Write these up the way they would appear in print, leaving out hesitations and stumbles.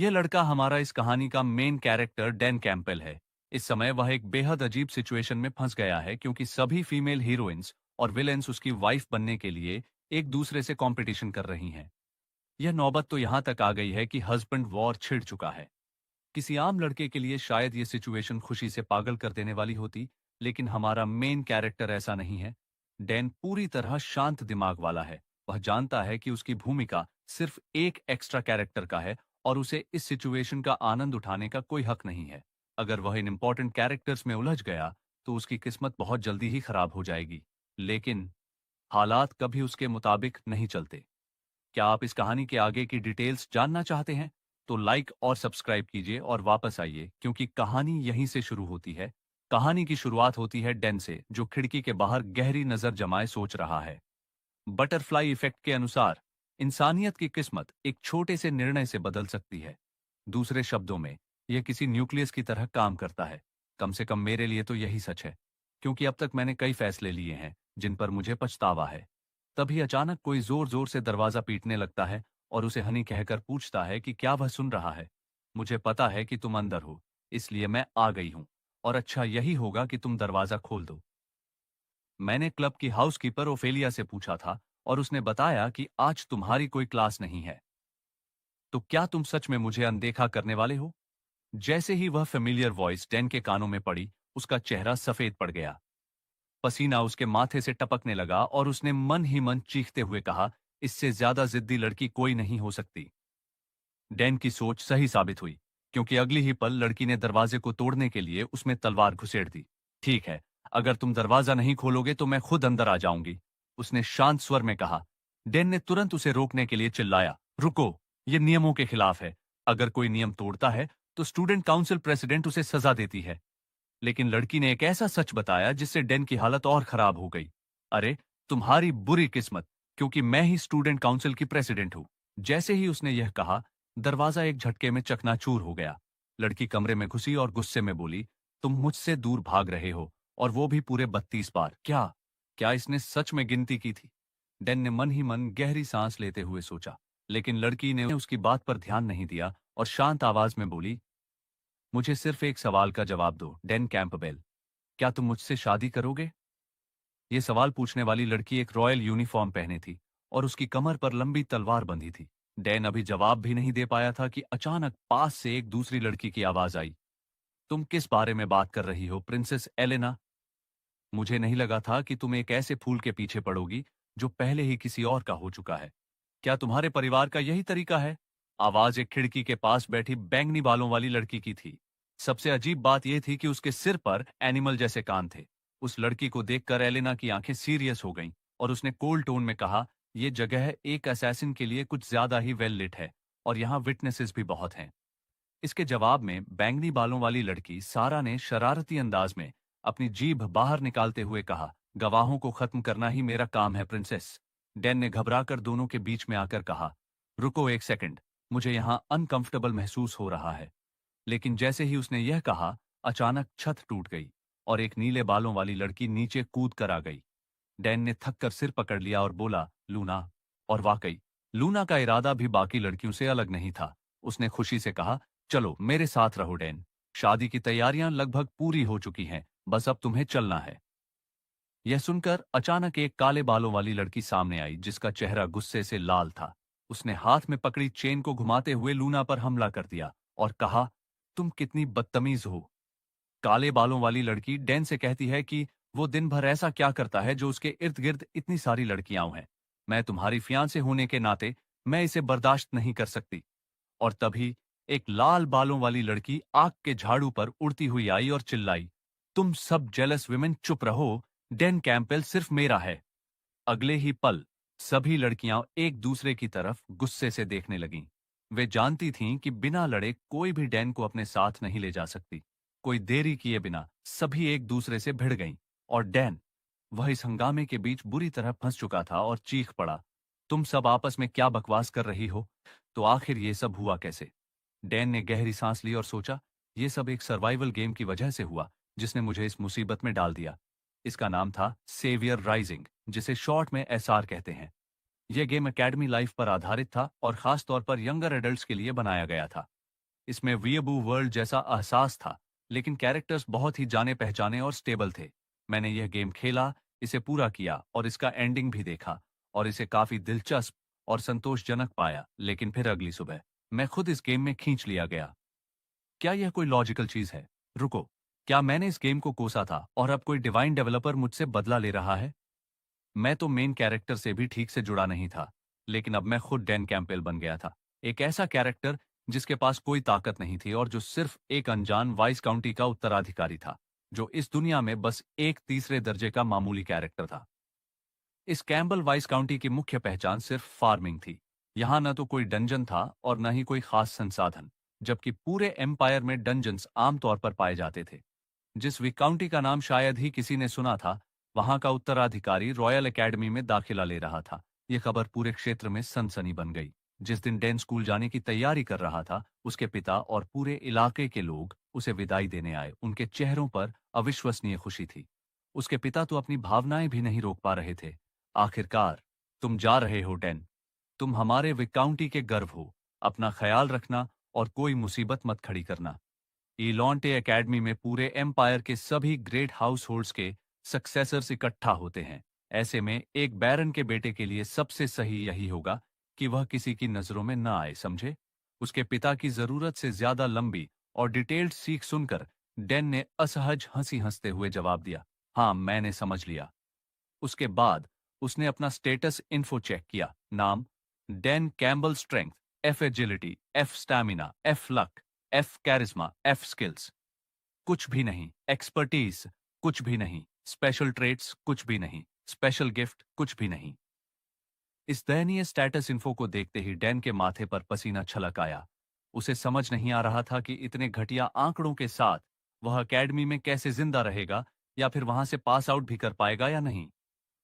यह लड़का हमारा इस कहानी का मेन कैरेक्टर डैन कैंपबेल है। इस समय वह एक बेहद अजीब सिचुएशन में फंस गया है क्योंकि सभी फीमेल हीरोइंस और विलेंस उसकी वाइफ बनने के लिए एक दूसरे से कंपटीशन कर रही हैं। यह नौबत तो यहां तक आ गई है कि हस्बैंड वॉर छिड़ चुका है। किसी आम लड़के के लिए शायद ये सिचुएशन खुशी से पागल कर देने वाली होती, लेकिन हमारा मेन कैरेक्टर ऐसा नहीं है। डैन पूरी तरह शांत दिमाग वाला है। वह जानता है कि उसकी भूमिका सिर्फ एक एक्स्ट्रा कैरेक्टर का है और उसे इस सिचुएशन का आनंद उठाने का कोई हक नहीं है। अगर वह इन इंपॉर्टेंट कैरेक्टर्स में उलझ गया तो उसकी किस्मत बहुत जल्दी ही खराब हो जाएगी। लेकिन हालात कभी उसके मुताबिक नहीं चलते। क्या आप इस कहानी के आगे की डिटेल्स जानना चाहते हैं? तो लाइक और सब्सक्राइब कीजिए और वापस आइए क्योंकि कहानी यहीं से शुरू होती है। कहानी की शुरुआत होती है डैन से, जो खिड़की के बाहर गहरी नजर जमाए सोच रहा है। बटरफ्लाई इफेक्ट के अनुसार इंसानियत की किस्मत एक छोटे से निर्णय से बदल सकती है। दूसरे शब्दों में, यह किसी न्यूक्लियस की तरह काम करता है। कम से कम मेरे लिए तो यही सच है, क्योंकि अब तक मैंने कई फैसले लिए हैं जिन पर मुझे पछतावा है। तभी अचानक कोई जोर जोर से दरवाजा पीटने लगता है और उसे हनी कहकर पूछता है कि क्या वह सुन रहा है। मुझे पता है कि तुम अंदर हो, इसलिए मैं आ गई हूं, और अच्छा यही होगा कि तुम दरवाजा खोल दो। मैंने क्लब की हाउसकीपर ओफेलिया से पूछा था और उसने बताया कि आज तुम्हारी कोई क्लास नहीं है। तो क्या तुम सच में मुझे अनदेखा करने वाले हो? जैसे ही वह फेमिलियर वॉइस डैन के कानों में पड़ी, उसका चेहरा सफेद पड़ गया। पसीना उसके माथे से टपकने लगा और उसने मन ही मन चीखते हुए कहा, इससे ज्यादा जिद्दी लड़की कोई नहीं हो सकती। डैन की सोच सही साबित हुई, क्योंकि अगली ही पल लड़की ने दरवाजे को तोड़ने के लिए उसमें तलवार घुसेड़ दी। ठीक है, अगर तुम दरवाजा नहीं खोलोगे तो मैं खुद अंदर आ जाऊंगी, उसने शांत स्वर में कहा। डैन ने तुरंत उसे रोकने के लिए चिल्लाया, रुको, ये नियमों के खिलाफ है। अगर कोई नियम तोड़ता है तो स्टूडेंट काउंसिल प्रेसिडेंट उसे सजा देती है। लेकिन लड़की ने एक ऐसा सच बताया जिससे डैन की हालत और खराब हो गई। अरे, तुम्हारी बुरी किस्मत, क्योंकि मैं ही स्टूडेंट काउंसिल की प्रेसिडेंट हूं। जैसे ही उसने यह कहा, दरवाजा एक झटके में चकनाचूर हो गया। लड़की कमरे में घुसी और गुस्से में बोली, तुम मुझसे दूर भाग रहे हो, और वो भी पूरे 32 बार। क्या क्या इसने सच में गिनती की थी? डैन ने मन ही मन गहरी सांस लेते हुए सोचा, लेकिन लड़की ने उसकी बात पर ध्यान नहीं दिया और शांत आवाज में बोली, मुझे सिर्फ एक सवाल का जवाब दो, डैन कैंपबेल। क्या तुम मुझसे शादी करोगे? ये सवाल पूछने वाली लड़की एक रॉयल यूनिफॉर्म पहने थी और उसकी कमर पर लंबी तलवार बंधी थी। डैन अभी जवाब भी नहीं दे पाया था कि अचानक पास से एक दूसरी लड़की की आवाज आई, तुम किस बारे में बात कर रही हो, प्रिंसेस एलेना? मुझे नहीं लगा था कि तुम एक ऐसे फूल के पीछे पड़ोगी जो पहले ही किसी और का हो चुका है। क्या तुम्हारे परिवार का यही तरीका है? आवाज एक खिड़की के पास बैठी बैंगनी बालों वाली लड़की की थी। सबसे अजीब बात यह थी कि उसके सिर पर एनिमल जैसे कान थे। उस लड़की को देखकर एलेना की आंखें सीरियस हो गईं और उसने कोल्ड टोन में कहा, यह जगह एक असैसिन के लिए कुछ ज्यादा ही वेल लिट है और यहाँ विटनेसेस भी बहुत हैं। इसके जवाब में बैंगनी बालों वाली लड़की सारा ने शरारती अंदाज में अपनी जीभ बाहर निकालते हुए कहा, गवाहों को खत्म करना ही मेरा काम है, प्रिंसेस। डैन ने घबराकर दोनों के बीच में आकर कहा, रुको एक सेकंड, मुझे यहां अनकंफर्टेबल महसूस हो रहा है। लेकिन जैसे ही उसने यह कहा, अचानक छत टूट गई और एक नीले बालों वाली लड़की नीचे कूद कर आ गई। डैन ने थक कर सिर पकड़ लिया और बोला, लूना। और वाकई, लूना का इरादा भी बाकी लड़कियों से अलग नहीं था। उसने खुशी से कहा, चलो मेरे साथ रहो डैन। शादी की तैयारियां लगभग पूरी हो चुकी हैं, बस अब तुम्हें चलना है। यह सुनकर अचानक एक काले बालों वाली लड़की सामने आई जिसका चेहरा गुस्से से लाल था। उसने हाथ में पकड़ी चेन को घुमाते हुए लूना पर हमला कर दिया और कहा, तुम कितनी बदतमीज हो। काले बालों वाली लड़की डैन से कहती है कि वो दिन भर ऐसा क्या करता है जो उसके इर्द गिर्द इतनी सारी लड़कियां हैं। मैं तुम्हारी फियांसे होने के नाते मैं इसे बर्दाश्त नहीं कर सकती। और तभी एक लाल बालों वाली लड़की आग के झाड़ू पर उड़ती हुई आई और चिल्लाई, तुम सब जेलस विमेन चुप रहो, डैन कैंपबेल सिर्फ मेरा है। अगले ही पल सभी लड़कियां एक दूसरे की तरफ गुस्से से देखने लगीं। वे जानती थीं कि बिना लड़े कोई भी डैन को अपने साथ नहीं ले जा सकती। कोई देरी किए बिना सभी एक दूसरे से भिड़ गईं और डैन, वह इस हंगामे के बीच बुरी तरह फंस चुका था और चीख पड़ा, तुम सब आपस में क्या बकवास कर रही हो? तो आखिर ये सब हुआ कैसे? डैन ने गहरी सांस ली और सोचा, ये सब एक सर्वाइवल गेम की वजह से हुआ जिसने मुझे इस मुसीबत में डाल दिया। इसका नाम था सेवियर राइजिंग, जिसे शॉर्ट में एसआर कहते हैं। यह गेम एकेडमी लाइफ पर आधारित था और खास तौर पर यंगर एडल्ट्स के लिए बनाया गया था। इसमें वीएबू वर्ल्ड जैसा एहसास था, लेकिन कैरेक्टर्स बहुत ही जाने पहचाने और स्टेबल थे। मैंने यह गेम खेला, इसे पूरा किया और इसका एंडिंग भी देखा और इसे काफी दिलचस्प और संतोषजनक पाया। लेकिन फिर अगली सुबह मैं खुद इस गेम में खींच लिया गया। क्या यह कोई लॉजिकल चीज है? रुको, क्या मैंने इस गेम को कोसा था और अब कोई डिवाइन डेवलपर मुझसे बदला ले रहा है? मैं तो मेन कैरेक्टर से भी ठीक से जुड़ा नहीं था, लेकिन अब मैं खुद डैन कैंपेल बन गया था। एक ऐसा कैरेक्टर जिसके पास कोई ताकत नहीं थी और जो सिर्फ एक अनजान वाइस काउंटी का उत्तराधिकारी था, जो इस दुनिया में बस एक तीसरे दर्जे का मामूली कैरेक्टर था। इस कैम्बल वाइस काउंटी की मुख्य पहचान सिर्फ फार्मिंग थी। यहाँ न तो कोई डंजन था और न ही कोई खास संसाधन, जबकि पूरे एम्पायर में डंजन्स आमतौर पर पाए जाते थे। जिस विकाउंटी का नाम शायद ही किसी ने सुना था, वहां का उत्तराधिकारी रॉयल एकेडमी में दाखिला ले रहा था। यह खबर पूरे क्षेत्र में सनसनी बन गई। जिस दिन डैन स्कूल जाने की तैयारी कर रहा था, उसके पिता और पूरे इलाके के लोग उसे विदाई देने आए। उनके चेहरों पर अविश्वसनीय खुशी थी। उसके पिता तो अपनी भावनाएं भी नहीं रोक पा रहे थे। आखिरकार, तुम जा रहे हो डैन। तुम हमारे विकाउंटी के गर्व हो। अपना ख्याल रखना और कोई मुसीबत मत खड़ी करना। ईलॉन्टे एकेडमी में पूरे एम्पायर के सभी ग्रेट हाउस होल्ड्स के सक्सेसर्स इकट्ठा होते हैं। ऐसे में एक बैरन के बेटे के लिए सबसे सही यही होगा कि वह किसी की नजरों में न आए, समझे? उसके पिता की जरूरत से ज्यादा लंबी और डिटेल्ड सीख सुनकर डैन ने असहज हंसी हंसते हुए जवाब दिया, हाँ, मैंने समझ लिया। उसके बाद उसने अपना स्टेटस इन्फो चेक किया। नाम Dan Campbell, strength F, agility F, stamina F, luck F, charisma F, skills कुछ भी नहीं, एक्सपर्टीज कुछ भी नहीं, स्पेशल ट्रेट्स कुछ भी नहीं, स्पेशल गिफ्ट कुछ भी नहीं। इस दयनीय स्टेटस इन्फो को देखते ही डैन के माथे पर पसीना छलक आया। उसे समझ नहीं आ रहा था कि इतने घटिया आंकड़ों के साथ वह अकेडमी में कैसे जिंदा रहेगा, या फिर वहां से पास आउट भी कर पाएगा या नहीं।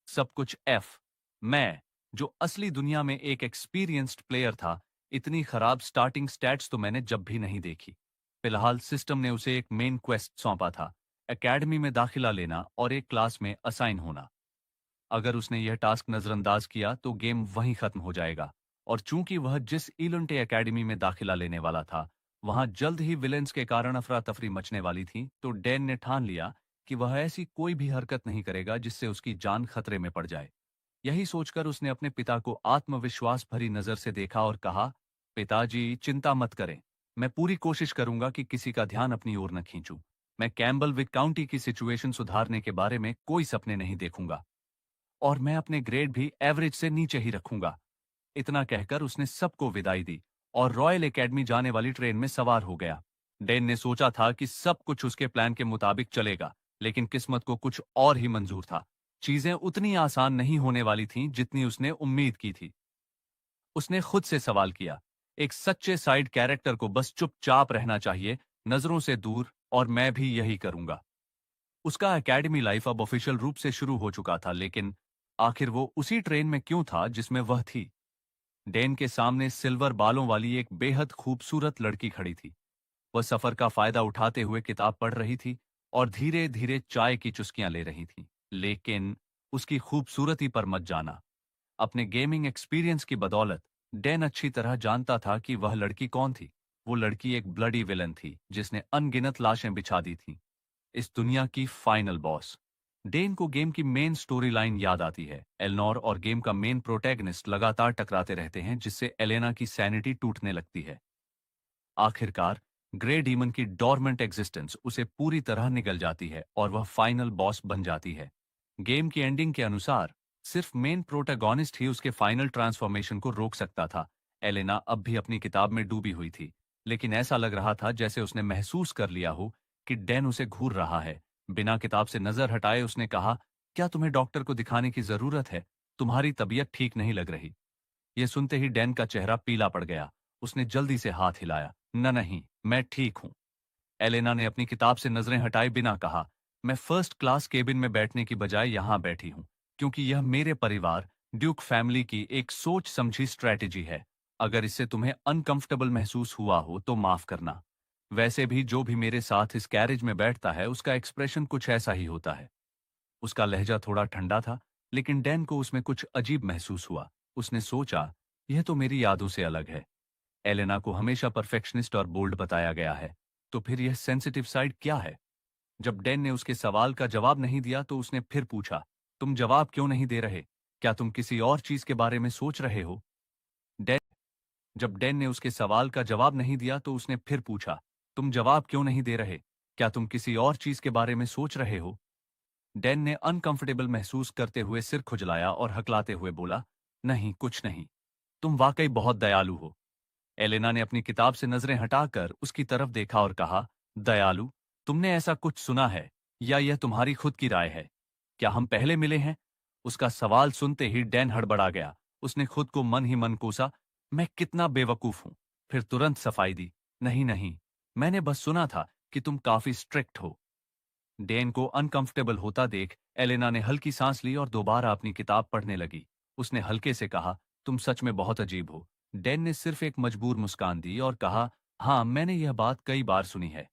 सब कुछ एफ। मैं, जो असली दुनिया में एक एक्सपीरियंस्ड प्लेयर था, इतनी खराब स्टार्टिंग स्टैट्स तो मैंने जब भी नहीं देखी। फिलहाल सिस्टम ने उसे एक मेन क्वेस्ट सौंपा था, एकेडमी में दाखिला लेना और एक क्लास में असाइन होना। अगर उसने यह टास्क नजरअंदाज किया तो गेम वहीं खत्म हो जाएगा। और चूंकि वह जिस इलुंटे एकेडमी में दाखिला लेने वाला था, वहां जल्द ही विलेंस के कारण अफरा तफरी मचने वाली थी, तो डैन ने ठान लिया कि वह ऐसी कोई भी हरकत नहीं करेगा जिससे उसकी जान खतरे में पड़ जाए। यही सोचकर उसने अपने पिता को आत्मविश्वास भरी नजर से देखा और कहा, पिताजी, चिंता मत करें। मैं पूरी कोशिश करूंगा कि किसी का ध्यान अपनी ओर न खींचूं। मैं कैम्बल विक काउंटी की सिचुएशन सुधारने के बारे में कोई सपने नहीं देखूंगा और मैं अपने ग्रेड भी एवरेज से नीचे ही रखूंगा। इतना कहकर उसने सबको विदाई दी और रॉयल एकेडमी जाने वाली ट्रेन में सवार हो गया। डैन ने सोचा था कि सब कुछ उसके प्लान के मुताबिक चलेगा, लेकिन किस्मत को कुछ और ही मंजूर था। चीजें उतनी आसान नहीं होने वाली थीं जितनी उसने उम्मीद की थी। उसने खुद से सवाल किया, एक सच्चे साइड कैरेक्टर को बस चुपचाप रहना चाहिए, नजरों से दूर, और मैं भी यही करूंगा। उसका एकेडमी लाइफ अब ऑफिशियल रूप से शुरू हो चुका था, लेकिन आखिर वो उसी ट्रेन में क्यों था जिसमें वह थी? डैन के सामने सिल्वर बालों वाली एक बेहद खूबसूरत लड़की खड़ी थी। वह सफर का फायदा उठाते हुए किताब पढ़ रही थी और धीरे धीरे चाय की चुस्कियां ले रही थी। लेकिन उसकी खूबसूरती पर मत जाना। अपने गेमिंग एक्सपीरियंस की बदौलत डैन अच्छी तरह जानता था कि वह लड़की कौन थी। वो लड़की एक ब्लडी विलन थी जिसने अनगिनत लाशें बिछा दी थीं। इस दुनिया की फाइनल बॉस। डेन को गेम की मेन स्टोरी लाइन याद आती है। एलनोर और गेम का मेन प्रोटैगनिस्ट लगातार टकराते रहते हैं, जिससे एलेना की सैनिटी टूटने लगती है। आखिरकार ग्रे डीमन की डॉर्मेंट एग्जिस्टेंस उसे पूरी तरह निगल जाती है और वह फाइनल बॉस बन जाती है। गेम की एंडिंग के अनुसार सिर्फ मेन प्रोटैगनिस्ट ही उसके फाइनल ट्रांसफॉर्मेशन को रोक सकता था। एलेना अब भी अपनी किताब में डूबी हुई थी, लेकिन ऐसा लग रहा था जैसे उसने महसूस कर लिया हो कि डैन उसे घूर रहा है। बिना किताब से नजर हटाए उसने कहा, क्या तुम्हें डॉक्टर को दिखाने की जरूरत है? तुम्हारी तबीयत ठीक नहीं लग रही। यह सुनते ही डैन का चेहरा पीला पड़ गया। उसने जल्दी से हाथ हिलाया। न नहीं, मैं ठीक हूं। एलेना ने अपनी किताब से नजरें हटाए बिना कहा, मैं फर्स्ट क्लास केबिन में बैठने की बजाय यहां बैठी हूं, क्योंकि यह मेरे परिवार ड्यूक फैमिली की एक सोच समझी स्ट्रैटेजी है। अगर इससे तुम्हें अनकंफर्टेबल महसूस हुआ हो तो माफ करना। वैसे भी जो भी मेरे साथ इस कैरेज में बैठता है उसका एक्सप्रेशन कुछ ऐसा ही होता है। उसका लहजा थोड़ा ठंडा था, लेकिन डैन को उसमें कुछ अजीब महसूस हुआ। उसने सोचा, यह तो मेरी यादों से अलग है। एलेना को हमेशा परफेक्शनिस्ट और बोल्ड बताया गया है, तो फिर यह सेंसिटिव साइड क्या है? जब डैन ने उसके सवाल का जवाब नहीं दिया तो उसने फिर पूछा, तुम जवाब क्यों नहीं दे रहे? क्या तुम किसी और चीज के बारे में सोच रहे हो? डैन जब डैन ने उसके सवाल का जवाब नहीं दिया तो उसने फिर पूछा, तुम जवाब क्यों नहीं दे रहे? क्या तुम किसी और चीज के बारे में सोच रहे हो? डैन ने अनकंफर्टेबल महसूस करते हुए सिर खुजलाया और हकलाते हुए बोला, नहीं, कुछ नहीं। तुम वाकई बहुत दयालु हो। एलेना ने अपनी किताब से नजरें हटाकर उसकी तरफ देखा और कहा, दयालु? तुमने ऐसा कुछ सुना है या यह तुम्हारी खुद की राय है? क्या हम पहले मिले हैं? उसका सवाल सुनते ही डैन हड़बड़ा गया। उसने खुद को मन ही मन कोसा, मैं कितना बेवकूफ हूं। फिर तुरंत सफाई दी, नहीं नहीं, मैंने बस सुना था कि तुम काफी स्ट्रिक्ट हो। डैन को अनकंफर्टेबल होता देख एलेना ने हल्की सांस ली और दोबारा अपनी किताब पढ़ने लगी। उसने हल्के से कहा, तुम सच में बहुत अजीब हो। डैन ने सिर्फ एक मजबूर मुस्कान दी और कहा, हाँ, मैंने यह बात कई बार सुनी है।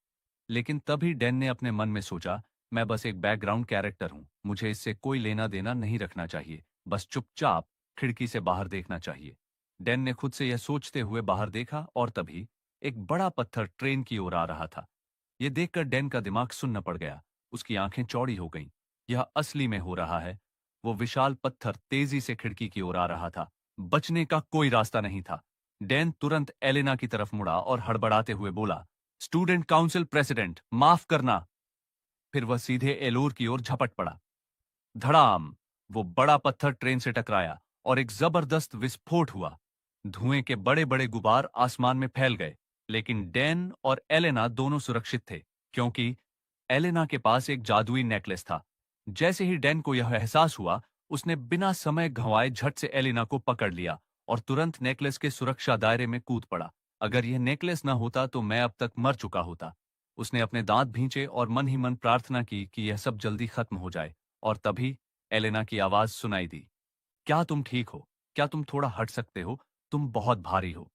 लेकिन तभी डैन ने अपने मन में सोचा, मैं बस एक बैकग्राउंड कैरेक्टर हूं, मुझे इससे कोई लेना देना नहीं रखना चाहिए, बस चुपचाप खिड़की से बाहर देखना चाहिए। डैन ने खुद से यह सोचते हुए बाहर देखा और तभी एक बड़ा पत्थर ट्रेन की ओर आ रहा था। यह देखकर डैन का दिमाग सुन्न पड़ गया। उसकी आंखें चौड़ी हो गईं। यह असली में हो रहा है। वो विशाल पत्थर तेजी से खिड़की की ओर आ रहा था। बचने का कोई रास्ता नहीं था। डैन तुरंत एलेना की तरफ मुड़ा और हड़बड़ाते हुए बोला, स्टूडेंट काउंसिल प्रेसिडेंट, माफ करना। फिर वह सीधे एलोर की ओर झपट पड़ा। धड़ाम! वो बड़ा पत्थर ट्रेन से टकराया और एक जबरदस्त विस्फोट हुआ। धुएं के बड़े बड़े गुबार आसमान में फैल गए, लेकिन डैन और एलेना दोनों सुरक्षित थे, क्योंकि एलेना के पास एक जादुई नेकलेस था। जैसे ही डैन को यह एहसास हुआ, उसने बिना समय गंवाए झट से एलेना को पकड़ लिया और तुरंत नेकलेस के सुरक्षा दायरे में कूद पड़ा। अगर यह नेकलेस न होता तो मैं अब तक मर चुका होता। उसने अपने दांत भींचे और मन ही मन प्रार्थना की कि यह सब जल्दी खत्म हो जाए। और तभी एलेना की आवाज सुनाई दी, क्या तुम ठीक हो? क्या तुम थोड़ा हट सकते हो? तुम बहुत भारी हो।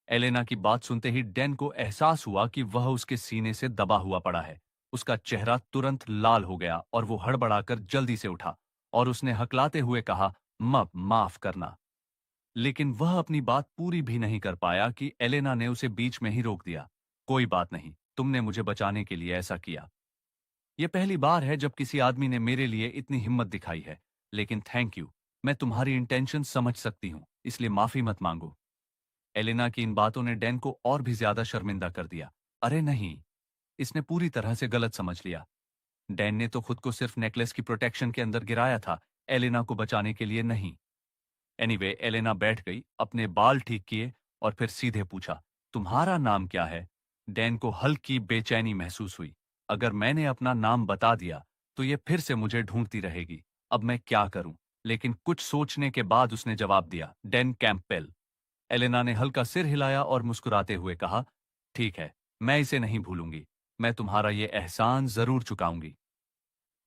एलेना की बात सुनते ही डैन को एहसास हुआ कि वह उसके सीने से दबा हुआ पड़ा है। उसका चेहरा तुरंत लाल हो गया और वो हड़बड़ाकर जल्दी से उठा और उसने हकलाते हुए कहा, माफ करना। लेकिन वह अपनी बात पूरी भी नहीं कर पाया कि एलेना ने उसे बीच में ही रोक दिया। कोई बात नहीं, तुमने मुझे बचाने के लिए ऐसा किया। यह पहली बार है जब किसी आदमी ने मेरे लिए इतनी हिम्मत दिखाई है, लेकिन थैंक यू। मैं तुम्हारी इंटेंशन समझ सकती हूँ, इसलिए माफी मत मांगो। एलेना की इन बातों ने डैन को और भी ज्यादा शर्मिंदा कर दिया। अरे नहीं, इसने पूरी तरह से गलत समझ लिया। डैन ने तो खुद को सिर्फ नेकलेस की प्रोटेक्शन के अंदर गिराया था, एलेना को बचाने के लिए नहीं। एनीवे, एलेना बैठ गई, अपने बाल ठीक किए और फिर सीधे पूछा, तुम्हारा नाम क्या है? डैन को हल्की बेचैनी महसूस हुई। अगर मैंने अपना नाम बता दिया तो ये फिर से मुझे ढूंढती रहेगी। अब मैं क्या करूं? लेकिन कुछ सोचने के बाद उसने जवाब दिया, डैन कैंपबेल। एलेना ने हल्का सिर हिलाया और मुस्कुराते हुए कहा, ठीक है, मैं इसे नहीं भूलूंगी। मैं तुम्हारा ये एहसान जरूर चुकाऊंगी।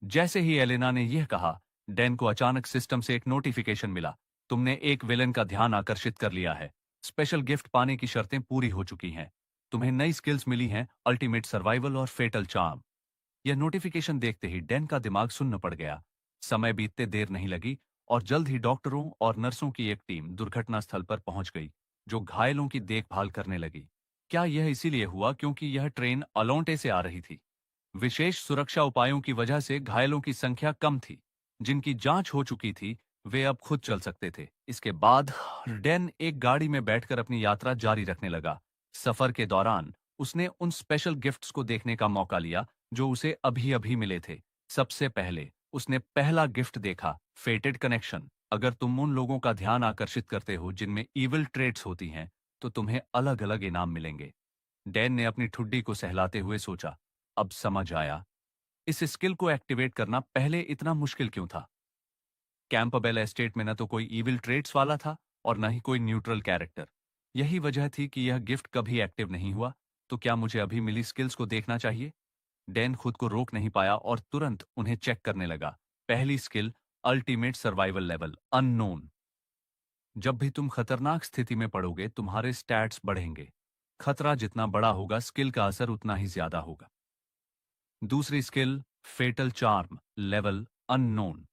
जैसे ही एलेना ने यह कहा, डैन को अचानक सिस्टम से एक नोटिफिकेशन मिला, तुमने एक विलेन का ध्यान आकर्षित कर लिया है। स्पेशल गिफ्ट पाने की शर्तें पूरी हो चुकी हैं। तुम्हें नई स्किल्स मिली हैं, अल्टीमेट सर्वाइवल और फेटल चार्म। यह नोटिफिकेशन देखते ही डैन का दिमाग सुन्न पड़ गया। समय बीतते देर नहीं लगी और जल्द ही डॉक्टरों और नर्सों की एक टीम दुर्घटना स्थल पर पहुंच गई, जो घायलों की देखभाल करने लगी। क्या यह इसीलिए हुआ क्योंकि यह ट्रेन अलोंटे से आ रही थी? विशेष सुरक्षा उपायों की वजह से घायलों की संख्या कम थी। जिनकी जांच हो चुकी थी, वे अब खुद चल सकते थे। इसके बाद डैन एक गाड़ी में बैठकर अपनी यात्रा जारी रखने लगा। सफर के दौरान उसने उन स्पेशल गिफ्ट्स को देखने का मौका लिया जो उसे अभी अभी मिले थे। सबसे पहले उसने पहला गिफ्ट देखा, फेटेड कनेक्शन। अगर तुम उन लोगों का ध्यान आकर्षित करते हो जिनमें इविल ट्रेट्स होती हैं, तो तुम्हें अलग अलग इनाम मिलेंगे। डैन ने अपनी ठुड्डी को सहलाते हुए सोचा, अब समझ आया, इस स्किल को एक्टिवेट करना पहले इतना मुश्किल क्यों था। कैंपबेल एस्टेट में न तो कोई इविल ट्रेट्स वाला था और न ही कोई न्यूट्रल कैरेक्टर। यही वजह थी कि यह गिफ्ट कभी एक्टिव नहीं हुआ। तो क्या मुझे अभी मिली स्किल्स को देखना चाहिए? डैन खुद को रोक नहीं पाया और तुरंत उन्हें चेक करने लगा। पहली skill, ultimate survival level, unknown. जब भी तुम खतरनाक स्थिति में पड़ोगे, तुम्हारे स्टैट्स बढ़ेंगे। खतरा जितना बड़ा होगा, स्किल का असर उतना ही ज्यादा होगा। दूसरी skill, fatal charm, level unknown.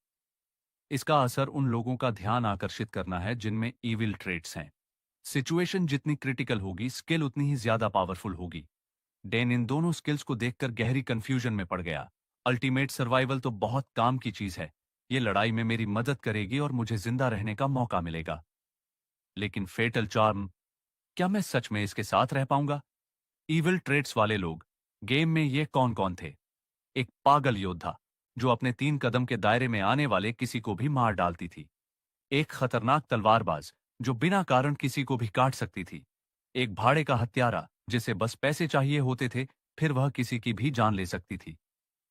इसका असर उन लोगों का ध्यान आकर्षित करना है जिनमें इविल ट्रेट्स हैं। सिचुएशन जितनी क्रिटिकल होगी, स्किल उतनी ही ज्यादा पावरफुल होगी। डैन इन दोनों स्किल्स को देखकर गहरी कंफ्यूजन में पड़ गया। अल्टीमेट सर्वाइवल तो बहुत काम की चीज है, ये लड़ाई में मेरी मदद करेगी और मुझे जिंदा रहने का मौका मिलेगा, लेकिन फेटल चार्म, क्या मैं सच में इसके साथ रह पाऊंगा? इविल ट्रेट्स वाले लोग, गेम में ये कौन कौन थे? एक पागल योद्धा जो अपने 3 कदम के दायरे में आने वाले किसी को भी मार डालती थी। एक खतरनाक तलवारबाज जो बिना कारण किसी को भी काट सकती थी। एक भाड़े का हत्यारा जिसे बस पैसे चाहिए होते थे, फिर वह किसी की भी जान ले सकती थी।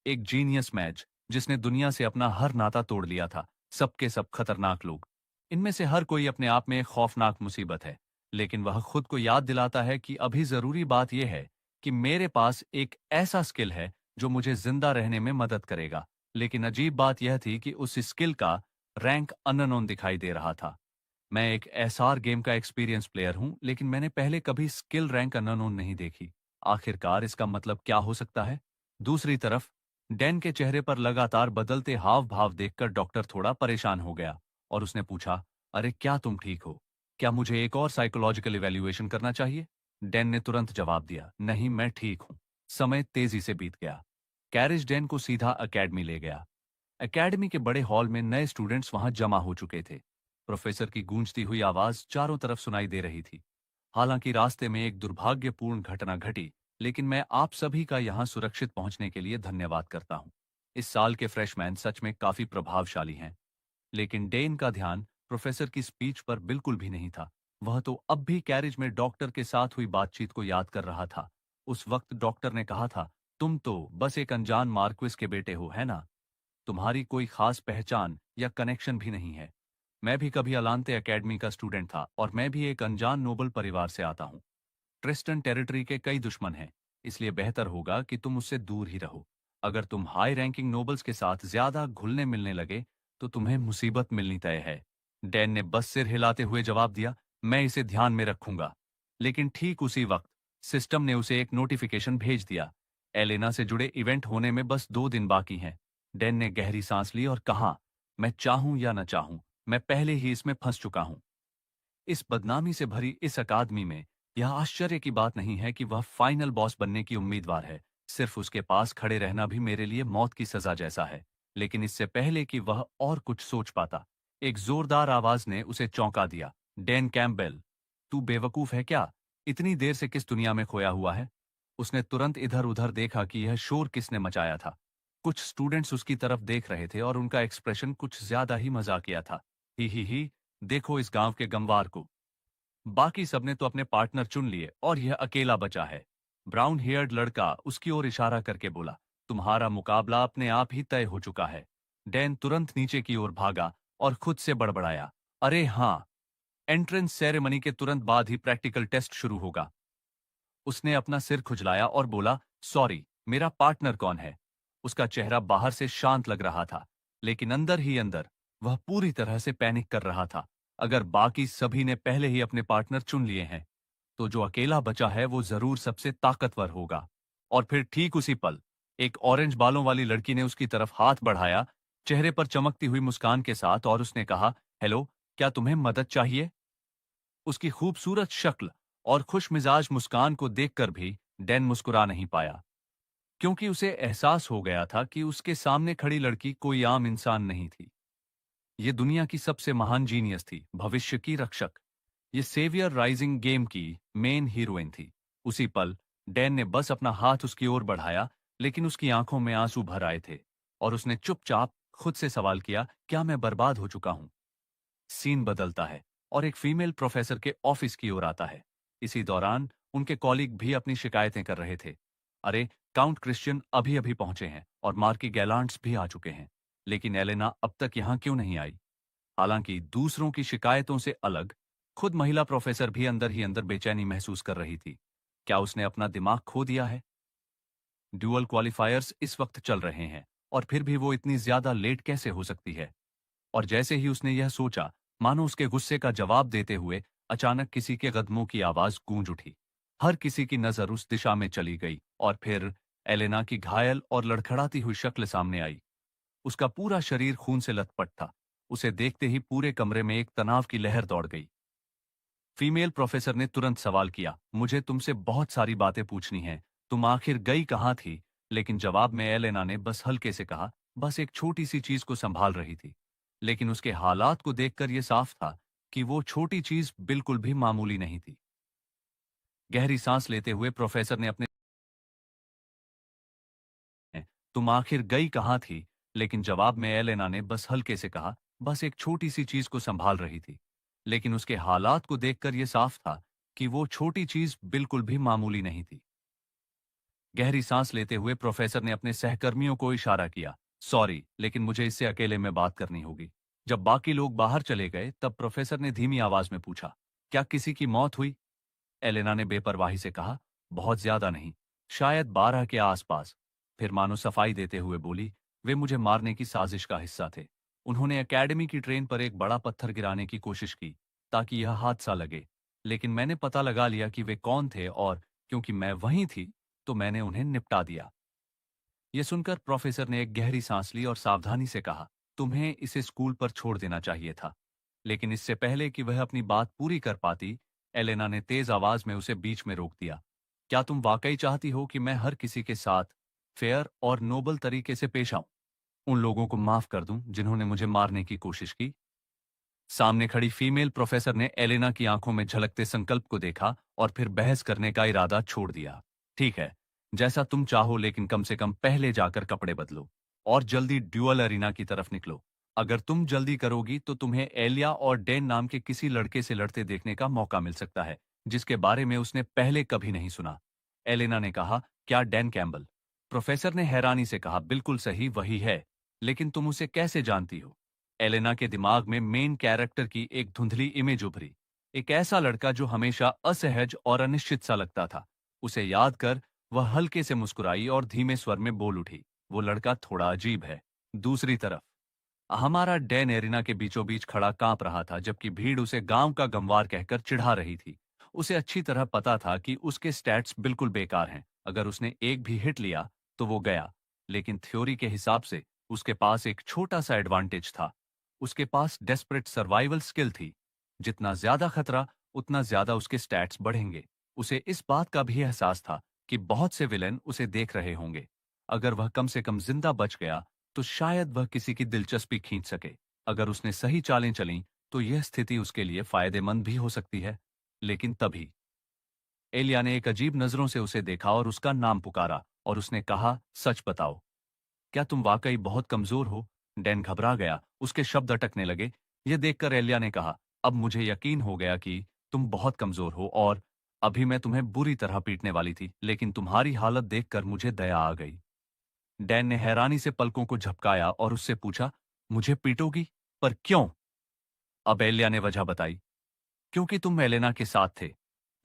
एक जीनियस मैच जिसने दुनिया से अपना हर नाता तोड़ लिया था। सबके सब खतरनाक लोग। इनमें से हर कोई अपने आप में एक खौफनाक मुसीबत है, लेकिन वह खुद को याद दिलाता है कि अभी जरूरी बात यह है कि मेरे पास एक ऐसा स्किल है जो मुझे जिंदा रहने में मदद करेगा। लेकिन अजीब बात यह थी कि उस स्किल का रैंक अननोन दिखाई दे रहा था। मैं एक एसआर गेम का एक्सपीरियंस प्लेयर हूं, लेकिन मैंने पहले कभी स्किल रैंक अननोन नहीं देखी। आखिरकार इसका मतलब क्या हो सकता है? दूसरी तरफ डैन के चेहरे पर लगातार बदलते हाव भाव देखकर डॉक्टर थोड़ा परेशान हो गया और उसने पूछा, अरे क्या तुम ठीक हो? क्या मुझे एक और साइकोलॉजिकल इवैल्यूएशन करना चाहिए? डैन ने तुरंत जवाब दिया, नहीं, मैं ठीक हूं। समय तेजी से बीत गया। कैरिज डैन को सीधा एकेडमी ले गया। एकेडमी के बड़े हॉल में नए स्टूडेंट्स वहां जमा हो चुके थे। प्रोफेसर की गूंजती हुई आवाज चारों तरफ सुनाई दे रही थी। हालांकि रास्ते में एक दुर्भाग्यपूर्ण घटना घटी, लेकिन मैं आप सभी का यहां सुरक्षित पहुंचने के लिए धन्यवाद करता हूं। इस साल के फ्रेशमैन सच में काफी प्रभावशाली हैं। लेकिन डेन का ध्यान प्रोफेसर की स्पीच पर बिल्कुल भी नहीं था। वह तो अब भी कैरिज में डॉक्टर के साथ हुई बातचीत को याद कर रहा था। उस वक्त डॉक्टर ने कहा था, तुम तो बस एक अनजान मार्क्विस के बेटे हो, है ना? तुम्हारी कोई खास पहचान या कनेक्शन भी नहीं है। मैं भी कभी अलांते एकेडमी का स्टूडेंट था और मैं भी एक अनजान नोबल परिवार से आता हूँ। ट्रिस्टन टेरिटरी के कई दुश्मन हैं, इसलिए बेहतर होगा कि तुम उससे दूर ही रहो। अगर तुम हाई रैंकिंग नोबल्स के साथ ज्यादा घुलने मिलने लगे तो तुम्हें मुसीबत मिलनी तय है। डैन ने बस सिर हिलाते हुए जवाब दिया, मैं इसे ध्यान में रखूंगा। लेकिन ठीक उसी वक्त सिस्टम ने उसे एक नोटिफिकेशन भेज दिया। एलेना से जुड़े इवेंट होने में बस 2 दिन बाकी हैं। डैन ने गहरी सांस ली और कहा, मैं चाहूं या न चाहूं, मैं पहले ही इसमें फंस चुका हूं। इस बदनामी से भरी इस अकादमी में यह आश्चर्य की बात नहीं है कि वह फाइनल बॉस बनने की उम्मीदवार है। सिर्फ उसके पास खड़े रहना भी मेरे लिए मौत की सजा जैसा है। लेकिन इससे पहले कि वह और कुछ सोच पाता, एक जोरदार आवाज ने उसे चौंका दिया। डैन कैम्पबेल, तू बेवकूफ है क्या? इतनी देर से किस दुनिया में खोया हुआ है? उसने तुरंत इधर उधर देखा कि यह शोर किसने मचाया था। कुछ स्टूडेंट्स उसकी तरफ देख रहे थे और उनका एक्सप्रेशन कुछ ज्यादा ही मजाकिया था। ही, देखो इस गांव के गंवार को। बाकी सबने तो अपने पार्टनर चुन लिए और यह अकेला बचा है। ब्राउन हेयर्ड लड़का उसकी ओर इशारा करके बोला, तुम्हारा मुकाबला अपने आप ही तय हो चुका है। डैन तुरंत नीचे की ओर भागा और खुद से बड़बड़ाया, अरे हाँ, एंट्रेंस सेरेमनी के तुरंत बाद ही प्रैक्टिकल टेस्ट शुरू होगा। उसने अपना सिर खुजलाया और बोला, सॉरी, मेरा पार्टनर कौन है? उसका चेहरा बाहर से शांत लग रहा था, लेकिन अंदर ही अंदर वह पूरी तरह से पैनिक कर रहा था। अगर बाकी सभी ने पहले ही अपने पार्टनर चुन लिए हैं, तो जो अकेला बचा है वो जरूर सबसे ताकतवर होगा। और फिर ठीक उसी पल एक ऑरेंज बालों वाली लड़की ने उसकी तरफ हाथ बढ़ाया, चेहरे पर चमकती हुई मुस्कान के साथ, और उसने कहा, हेलो, क्या तुम्हें मदद चाहिए? उसकी खूबसूरत शक्ल और खुशमिजाज मुस्कान को देखकर भी डैन मुस्कुरा नहीं पाया, क्योंकि उसे एहसास हो गया था कि उसके सामने खड़ी लड़की कोई आम इंसान नहीं थी। ये दुनिया की सबसे महान जीनियस थी, भविष्य की रक्षक। ये सेवियर राइजिंग गेम की मेन हीरोइन थी। उसी पल डैन ने बस अपना हाथ उसकी ओर बढ़ाया, लेकिन उसकी आंखों में आंसू भर आए थे और उसने चुपचाप खुद से सवाल किया, क्या मैं बर्बाद हो चुका हूं? सीन बदलता है और एक फीमेल प्रोफेसर के ऑफिस की ओर आता है। इसी दौरान उनके कॉलीग भी अपनी शिकायतें कर रहे थे। अरे, काउंट क्रिश्चियन अभी अभी पहुंचे हैं और मार्की गैलांट्स भी आ चुके हैं, लेकिन एलेना अब तक यहां क्यों नहीं आई? हालांकि दूसरों की शिकायतों से अलग खुद महिला प्रोफेसर भी अंदर ही अंदर बेचैनी महसूस कर रही थी। क्या उसने अपना दिमाग खो दिया है? ड्यूअल क्वालिफायर्स इस वक्त चल रहे हैं और फिर भी वो इतनी ज्यादा लेट कैसे हो सकती है? और जैसे ही उसने यह सोचा, मानो उसके गुस्से का जवाब देते हुए अचानक किसी के कदमों की आवाज गूंज उठी। हर किसी की नजर उस दिशा में चली गई और फिर एलेना की घायल और लड़खड़ाती हुई शक्ल सामने आई। उसका पूरा शरीर खून से लथपथ था। उसे देखते ही पूरे कमरे में एक तनाव की लहर दौड़ गई। फीमेल प्रोफेसर ने तुरंत सवाल किया, मुझे तुमसे बहुत सारी बातें पूछनी हैं, तुम आखिर गई कहाँ थी? लेकिन जवाब में एलेना ने बस हल्के से कहा, बस एक छोटी सी चीज को संभाल रही थी। लेकिन उसके हालात को देखकर यह साफ था कि वो छोटी चीज बिल्कुल भी मामूली नहीं थी। गहरी सांस लेते हुए प्रोफेसर ने अपने तुम आखिर गई कहाँ थी? लेकिन जवाब में एलेना ने बस हल्के से कहा, बस एक छोटी सी चीज को संभाल रही थी। लेकिन उसके हालात को देखकर यह साफ था कि वो छोटी चीज बिल्कुल भी मामूली नहीं थी। गहरी सांस लेते हुए प्रोफेसर ने अपने सहकर्मियों को इशारा किया, सॉरी, लेकिन मुझे इससे अकेले में बात करनी होगी। जब बाकी लोग बाहर चले गए तब प्रोफेसर ने धीमी आवाज में पूछा, क्या किसी की मौत हुई? एलेना ने बेपरवाही से कहा, बहुत ज्यादा नहीं, शायद 12 के आसपास। फिर मानो सफाई देते हुए बोली, वे मुझे मारने की साजिश का हिस्सा थे। उन्होंने एकेडमी की ट्रेन पर एक बड़ा पत्थर गिराने की कोशिश की ताकि यह हादसा लगे। लेकिन मैंने पता लगा लिया कि वे कौन थे और क्योंकि मैं वहीं थी तो मैंने उन्हें निपटा दिया। यह सुनकर प्रोफेसर ने एक गहरी सांस ली और सावधानी से कहा, तुम्हें इसे स्कूल पर छोड़ देना चाहिए था। लेकिन इससे पहले कि वह अपनी बात पूरी कर पाती, एलेना ने तेज आवाज में उसे बीच में रोक दिया। क्या तुम वाकई चाहती हो कि मैं हर किसी के साथ फेयर और नोबल तरीके से पेश आऊं? उन लोगों को माफ कर दूं जिन्होंने मुझे मारने की कोशिश की? सामने खड़ी फीमेल प्रोफेसर ने एलेना की आंखों में झलकते संकल्प को देखा और फिर बहस करने का इरादा छोड़ दिया। ठीक है, जैसा तुम चाहो, लेकिन कम से कम पहले जाकर कपड़े बदलो और जल्दी ड्यूअल अरीना की तरफ निकलो। अगर तुम जल्दी करोगी तो तुम्हें एलिया और डैन नाम के किसी लड़के से लड़ते देखने का मौका मिल सकता है जिसके बारे में उसने पहले कभी नहीं सुना। एलेना ने कहा, क्या डैन कैम्बल? प्रोफेसर ने हैरानी से कहा, बिल्कुल सही, वही है। लेकिन तुम उसे कैसे जानती हो? एलेना के दिमाग में मेन कैरेक्टर की एक धुंधली इमेज उभरी। एक ऐसा लड़का जो हमेशा असहज और अनिश्चित सा लगता था। उसे याद कर वह हल्के से मुस्कुराई और धीमे स्वर में बोल उठी, वो लड़का थोड़ा अजीब है। दूसरी तरफ हमारा डैन एरिना के बीचों बीच खड़ा कांप रहा था जबकि भीड़ उसे गांव का गंवार कहकर चिढ़ा रही थी। उसे अच्छी तरह पता था कि उसके स्टैट्स बिल्कुल बेकार हैं। अगर उसने एक भी हिट लिया तो वो गया। लेकिन थ्योरी के हिसाब से उसके पास एक छोटा सा एडवांटेज था। उसके पास डेस्परेट सर्वाइवल स्किल थी। जितना ज्यादा खतरा उतना ज्यादा उसके स्टैट्स बढ़ेंगे। उसे इस बात का भी एहसास था कि बहुत से विलेन उसे देख रहे होंगे। अगर वह कम से कम जिंदा बच गया तो शायद वह किसी की दिलचस्पी खींच सके। अगर उसने सही चालें चलीं तो यह स्थिति उसके लिए फायदेमंद भी हो सकती है। लेकिन तभी एलिया ने एक अजीब नजरों से उसे देखा और उसका नाम पुकारा और उसने कहा, सच बताओ, क्या तुम वाकई बहुत कमजोर हो? डैन घबरा गया, उसके शब्द अटकने लगे। यह देखकर एलिया ने कहा, अब मुझे यकीन हो गया कि तुम बहुत कमजोर हो और अभी मैं तुम्हें बुरी तरह पीटने वाली थी, लेकिन तुम्हारी हालत देखकर मुझे दया आ गई। डैन ने हैरानी से पलकों को झपकाया और उससे पूछा, मुझे पीटोगी? पर क्यों? अब एलिया ने वजह बताई, क्योंकि तुम एलेना के साथ थे।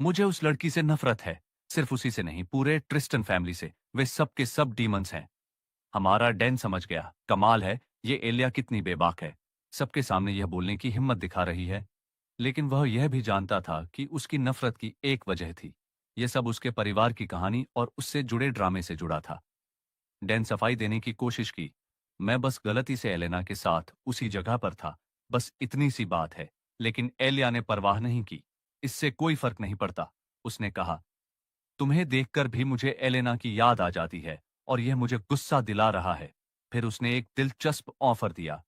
मुझे उस लड़की से नफरत है। सिर्फ उसी से नहीं, पूरे ट्रिस्टन फैमिली से। वे सब के सब डीमंस हैं। हमारा डैन समझ गया। कमाल है, ये एलिया कितनी बेबाक है। सबके सामने यह बोलने की हिम्मत दिखा रही है। लेकिन वह यह भी जानता था कि उसकी नफरत की एक वजह थी। यह सब उसके परिवार की कहानी और उससे जुड़े ड्रामे से जुड़ा था। डैन सफाई देने की कोशिश की, मैं बस गलती से एलेना के साथ उसी जगह पर था, बस इतनी सी बात है। लेकिन एलिया ने परवाह नहीं की। इससे कोई फर्क नहीं पड़ता, उसने कहा। तुम्हें देखकर भी मुझे एलेना की याद आ जाती है और यह मुझे गुस्सा दिला रहा है। फिर उसने एक दिलचस्प ऑफर दिया,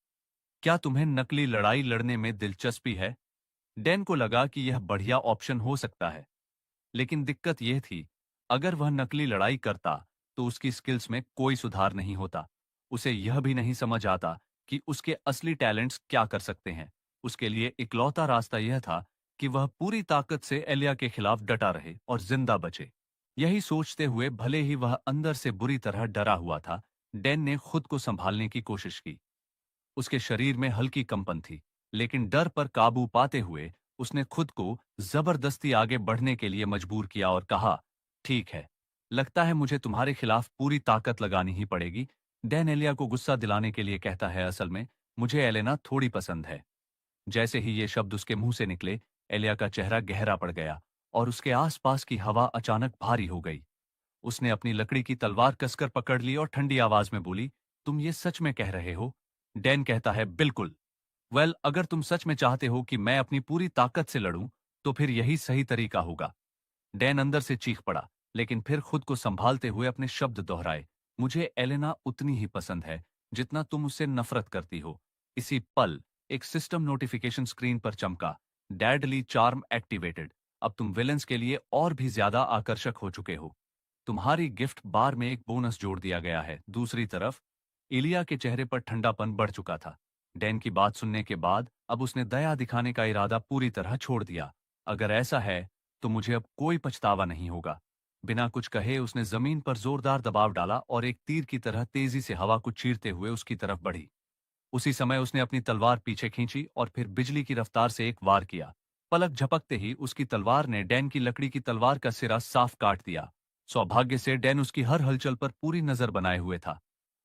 क्या तुम्हें नकली लड़ाई लड़ने में दिलचस्पी है? डैन को लगा कि यह बढ़िया ऑप्शन हो सकता है। लेकिन दिक्कत यह थी, अगर वह नकली लड़ाई करता तो उसकी स्किल्स में कोई सुधार नहीं होता। उसे यह भी नहीं समझ आता कि उसके असली टैलेंट्स क्या कर सकते हैं। उसके लिए इकलौता रास्ता यह था कि वह पूरी ताकत से एलिया के खिलाफ डटा रहे और जिंदा बचे। यही सोचते हुए, भले ही वह अंदर से बुरी तरह डरा हुआ था, डैन ने खुद को संभालने की कोशिश की। उसके शरीर में हल्की कंपन थी, लेकिन डर पर काबू पाते हुए उसने खुद को जबरदस्ती आगे बढ़ने के लिए मजबूर किया और कहा, ठीक है, लगता है मुझे तुम्हारे खिलाफ पूरी ताकत लगानी ही पड़ेगी। डैन एलिया को गुस्सा दिलाने के लिए कहता है, असल में मुझे एलेना थोड़ी पसंद है। जैसे ही ये शब्द उसके मुंह से निकले, एलिया का चेहरा गहरा पड़ गया और उसके आसपास की हवा अचानक भारी हो गई। उसने अपनी लकड़ी की तलवार कसकर पकड़ ली और ठंडी आवाज में बोली, तुम ये सच में कह रहे हो? डैन कहता है, बिल्कुल। अगर तुम सच में चाहते हो कि मैं अपनी पूरी ताकत से लड़ूं, तो फिर यही सही तरीका होगा। डैन अंदर से चीख पड़ा, लेकिन फिर खुद को संभालते हुए अपने शब्द दोहराए। मुझे एलेना उतनी ही पसंद है जितना तुम उससे नफरत करती हो। इसी पल एक सिस्टम नोटिफिकेशन स्क्रीन पर चमका। डैडली चार्म एक्टिवेटेड। अब तुम विलेंस के लिए और भी ज्यादा आकर्षक हो चुके हो। तुम्हारी गिफ्ट बार में एक बोनस जोड़ दिया गया है। दूसरी तरफ इलिया के चेहरे पर ठंडापन बढ़ चुका था। डैन की बात सुनने के बाद अब उसने दया दिखाने का इरादा पूरी तरह छोड़ दिया। अगर ऐसा है तो मुझे अब कोई पछतावा नहीं होगा। बिना कुछ कहे उसने जमीन पर जोरदार दबाव डाला और एक तीर की तरह तेजी से हवा को चीरते हुए उसकी तरफ बढ़ी। उसी समय उसने अपनी तलवार पीछे खींची और फिर बिजली की रफ्तार से एक वार किया। पलक झपकते ही उसकी तलवार ने डैन की लकड़ी की तलवार का सिरा साफ काट दिया। सौभाग्य से डैन उसकी हर हलचल पर पूरी नजर बनाए हुए था।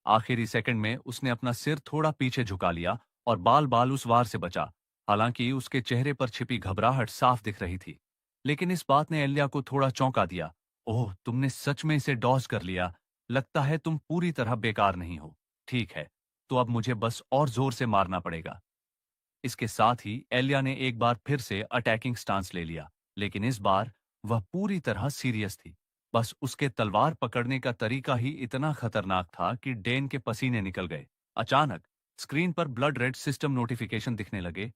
आखिरी सेकंड में उसने अपना सिर थोड़ा पीछे झुका लिया और बाल बाल उस वार से बचा। हालांकि उसके चेहरे पर छिपी घबराहट साफ दिख रही थी। लेकिन इस बात ने एलिया को थोड़ा चौंका दिया। ओह, तुमने सच में इसे डॉज कर लिया। लगता है तुम पूरी तरह बेकार नहीं हो। ठीक है, तो अब मुझे बस और जोर से मारना पड़ेगा। इसके साथ ही एलिया ने एक बार फिर से अटैकिंग स्टांस ले लिया, लेकिन इस बार वह पूरी तरह सीरियस थी। बस उसके तलवार पकड़ने का तरीका ही इतना खतरनाक था कि डेन के पसीने निकल गए। अचानक स्क्रीन पर ब्लड रेड सिस्टम नोटिफिकेशन दिखने लगे।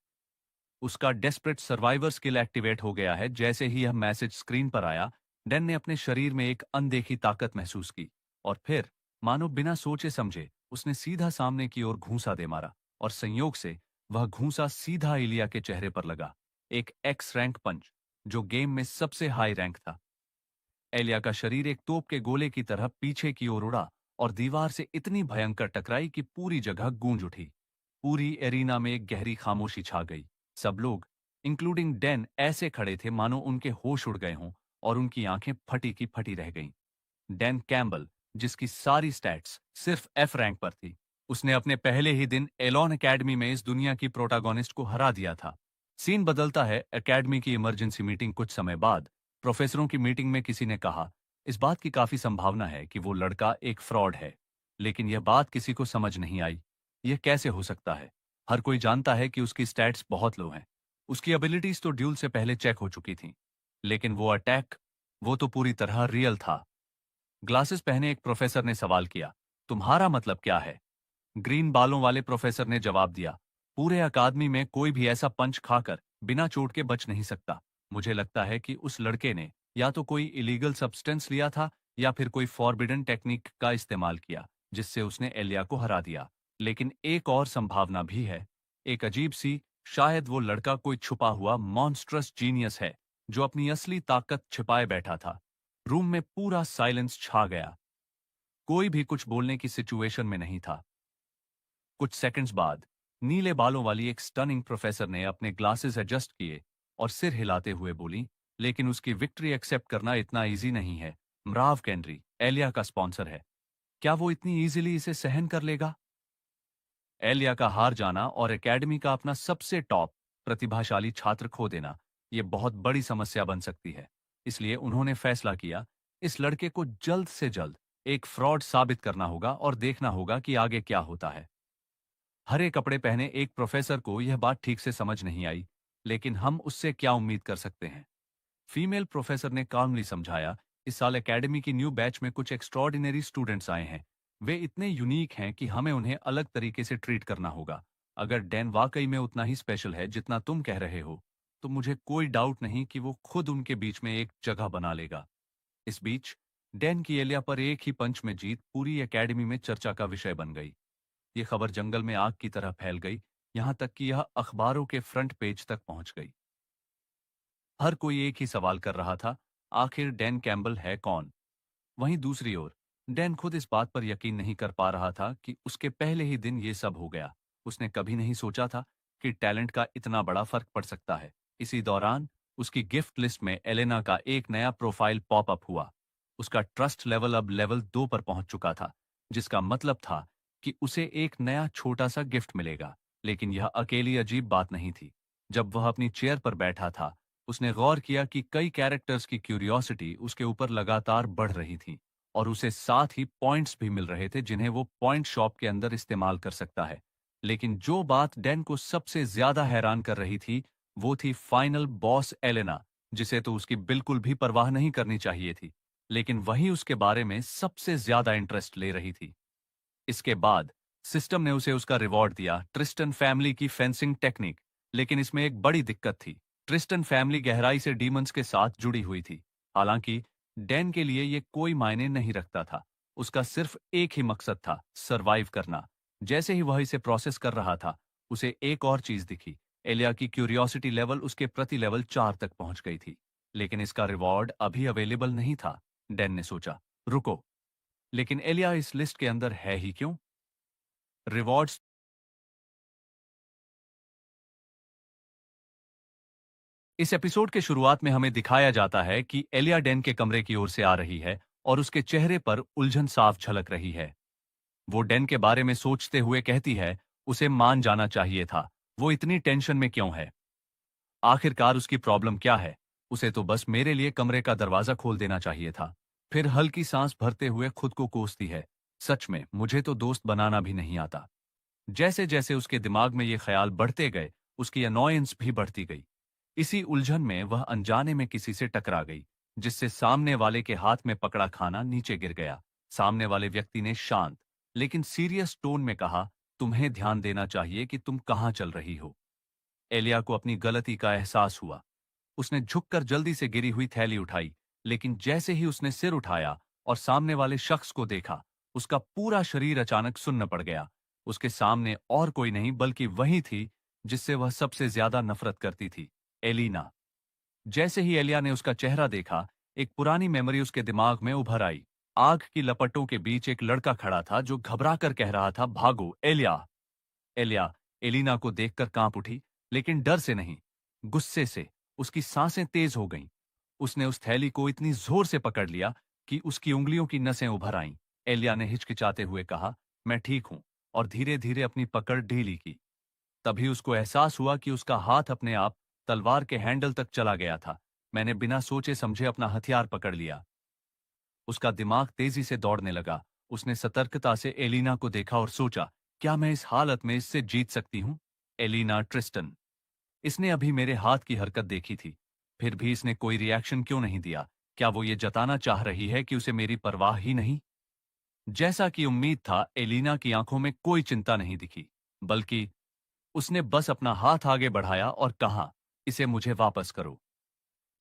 उसका डेस्परेट सर्वाइवर स्किल एक्टिवेट हो गया है। जैसे ही यह मैसेज स्क्रीन पर आया, डेन ने अपने शरीर में एक अनदेखी ताकत महसूस की और फिर मानो बिना सोचे समझे उसने सीधा सामने की ओर घूंसा दे मारा। और संयोग से वह घूंसा सीधा इलिया के चेहरे पर लगा। एक एक्स रैंक पंच, जो गेम में सबसे हाई रैंक था। एलिया का शरीर एक तोप के गोले की तरह पीछे की ओर उड़ा और दीवार से इतनी भयंकर टकराई कि पूरी जगह गूंज उठी। पूरी एरिना में एक गहरी खामोशी छा गई। सब लोग, इंक्लूडिंग डैन, ऐसे खड़े थे मानो उनके होश उड़ गए हों और उनकी आंखें फटी की फटी रह गईं। डैन कैम्बल, जिसकी सारी स्टैट्स सिर्फ एफ रैंक पर थी, उसने अपने पहले ही दिन एलॉन एकेडमी में इस दुनिया की प्रोटागोनिस्ट को हरा दिया था। सीन बदलता है एकेडमी की इमरजेंसी मीटिंग। कुछ समय बाद प्रोफेसरों की मीटिंग में किसी ने कहा, इस बात की काफी संभावना है कि वो लड़का एक फ्रॉड है। लेकिन यह बात किसी को समझ नहीं आई। यह कैसे हो सकता है? हर कोई जानता है कि उसकी स्टैट्स बहुत लो हैं। उसकी एबिलिटीज तो ड्यूल से पहले चेक हो चुकी थीं। लेकिन वो अटैक, वो तो पूरी तरह रियल था। ग्लासेस पहने एक प्रोफेसर ने सवाल किया, तुम्हारा मतलब क्या है? ग्रीन बालों वाले प्रोफेसर ने जवाब दिया, पूरे अकादमी में कोई भी ऐसा पंच खाकर बिना चोट के बच नहीं सकता। मुझे लगता है कि उस लड़के ने या तो कोई इलीगल सब्सटेंस लिया था या फिर कोई फॉरबिडन टेक्निक का इस्तेमाल किया, जिससे उसने एलिया को हरा दिया। लेकिन एक और संभावना भी है। एक अजीब सी, शायद वो लड़का कोई छुपा हुआ मॉन्स्ट्रस जीनियस है जो अपनी असली ताकत छिपाए बैठा था। रूम में पूरा साइलेंस छा गया। कोई भी कुछ बोलने की सिचुएशन में नहीं था। कुछ सेकंड्स बाद नीले बालों वाली एक स्टनिंग प्रोफेसर ने अपने ग्लासेस एडजस्ट किए और सिर हिलाते हुए बोली, लेकिन उसकी विक्ट्री एक्सेप्ट करना इतना इजी नहीं है। मराव कैंड्री एलिया का स्पॉन्सर है। क्या वो इतनी इजीली इसे सहन कर लेगा? एलिया का हार जाना और एकेडमी का अपना सबसे टॉप प्रतिभाशाली छात्र खो देना, यह बहुत बड़ी समस्या बन सकती है। इसलिए उन्होंने फैसला किया, इस लड़के को जल्द से जल्द एक फ्रॉड साबित करना होगा और देखना होगा कि आगे क्या होता है। हरे कपड़े पहने एक प्रोफेसर को यह बात ठीक से समझ नहीं आई, लेकिन हम उससे क्या उम्मीद कर सकते हैं? फीमेल प्रोफेसर ने काल्मली समझाया, इस साल एकेडमी की न्यू बैच में कुछ एक्स्ट्रॉर्डिनरी स्टूडेंट्स आए हैं। वे इतने यूनिक हैं कि हमें उन्हें अलग तरीके से ट्रीट करना होगा। अगर डैन वाकई में उतना ही स्पेशल है जितना तुम कह रहे हो, तो मुझे कोई डाउट नहीं कि वो खुद उनके बीच में एक जगह बना लेगा। इस बीच डैन की एलिया पर एक ही पंच में जीत पूरी एकेडमी में चर्चा का विषय बन गई। ये खबर जंगल में आग की तरह फैल गई, यहां तक कि यह अखबारों के फ्रंट पेज तक पहुंच गई। हर कोई एक ही सवाल कर रहा था, आखिर डैन कैम्बल है कौन? वहीं दूसरी ओर डैन खुद इस बात पर यकीन नहीं कर पा रहा था कि उसके पहले ही दिन ये सब हो गया। उसने कभी नहीं सोचा था कि टैलेंट का इतना बड़ा फर्क पड़ सकता है। इसी दौरान उसकी गिफ्ट लिस्ट में एलेना का एक नया प्रोफाइल पॉप अप हुआ। उसका ट्रस्ट लेवल अब लेवल 2 पर पहुंच चुका था, जिसका मतलब था कि उसे एक नया छोटा सा गिफ्ट मिलेगा। लेकिन यह अकेली अजीब बात नहीं थी। जब वह अपनी चेयर पर बैठा था, उसने गौर किया कि कई कैरेक्टर्स की क्यूरियोसिटी उसके ऊपर लगातार बढ़ रही थी और उसे साथ ही पॉइंट्स भी मिल रहे थे जिन्हें वो पॉइंट शॉप के अंदर इस्तेमाल कर सकता है। लेकिन जो बात डैन को सबसे ज्यादा हैरान कर रही थी, वो थी फाइनल बॉस एलेना, जिसे तो उसकी बिल्कुल भी परवाह नहीं करनी चाहिए थी, लेकिन वही उसके बारे में सबसे ज्यादा इंटरेस्ट ले रही थी। इसके बाद सिस्टम ने उसे उसका रिवॉर्ड दिया, ट्रिस्टन फैमिली की फेंसिंग टेक्निक। लेकिन इसमें एक बड़ी दिक्कत थी। ट्रिस्टन फैमिली गहराई से डीमंस के साथ जुड़ी हुई थी। हालांकि डैन के लिए यह कोई मायने नहीं रखता था। उसका सिर्फ एक ही मकसद था, सरवाइव करना। जैसे ही वह इसे प्रोसेस कर रहा था, उसे एक और चीज दिखी। एलिया की क्यूरियोसिटी लेवल उसके प्रति लेवल 4 तक पहुंच गई थी। लेकिन इसका रिवॉर्ड अभी अवेलेबल नहीं था। डैन ने सोचा, रुको, लेकिन एलिया इस लिस्ट के अंदर है ही क्यों? रिवॉर्ड्स। इस एपिसोड के शुरुआत में हमें दिखाया जाता है कि एलिया डेन के कमरे की ओर से आ रही है और उसके चेहरे पर उलझन साफ झलक रही है। वो डेन के बारे में सोचते हुए कहती है, उसे मान जाना चाहिए था। वो इतनी टेंशन में क्यों है? आखिरकार उसकी प्रॉब्लम क्या है? उसे तो बस मेरे लिए कमरे का दरवाजा खोल देना चाहिए था। फिर हल्की सांस भरते हुए खुद को कोसती है, सच में मुझे तो दोस्त बनाना भी नहीं आता। जैसे जैसे उसके दिमाग में ये ख्याल बढ़ते गए, उसकी अनॉयंस भी बढ़ती गई। इसी उलझन में वह अनजाने में किसी से टकरा गई, जिससे सामने वाले के हाथ में पकड़ा खाना नीचे गिर गया। सामने वाले व्यक्ति ने शांत लेकिन सीरियस टोन में कहा, तुम्हें ध्यान देना चाहिए कि तुम कहां चल रही हो। एलिया को अपनी गलती का एहसास हुआ। उसने झुककर जल्दी से गिरी हुई थैली उठाई, लेकिन जैसे ही उसने सिर उठाया और सामने वाले शख्स को देखा, उसका पूरा शरीर अचानक सुन्न पड़ गया। उसके सामने और कोई नहीं बल्कि वही थी जिससे वह सबसे ज्यादा नफरत करती थी, एलिना। जैसे ही एलिया ने उसका चेहरा देखा, एक पुरानी मेमोरी उसके दिमाग में उभर आई। आग की लपटों के बीच एक लड़का खड़ा था जो घबराकर कह रहा था, भागो एलिया। एलिया एलिना को देखकर कांप उठी, लेकिन डर से नहीं, गुस्से से। उसकी सांसें तेज हो गईं। उसने उस थैली को इतनी जोर से पकड़ लिया कि उसकी उंगलियों की नसें उभर आईं। एलिया ने हिचकिचाते हुए कहा, मैं ठीक हूं, और धीरे धीरे अपनी पकड़ ढीली की। तभी उसको एहसास हुआ कि उसका हाथ अपने आप तलवार के हैंडल तक चला गया था। मैंने बिना सोचे समझे अपना हथियार पकड़ लिया। उसका दिमाग तेजी से दौड़ने लगा। उसने सतर्कता से एलिना को देखा और सोचा, क्या मैं इस हालत में इससे जीत सकती हूं? Elina Tristan. इसने अभी मेरे हाथ की हरकत देखी थी, फिर भी इसने कोई रिएक्शन क्यों नहीं दिया? क्या वो ये जताना चाह रही है कि उसे मेरी परवाह ही नहीं? जैसा कि उम्मीद था, एलिना की आंखों में कोई चिंता नहीं दिखी, बल्कि उसने बस अपना हाथ आगे बढ़ाया और कहा, इसे मुझे वापस करो।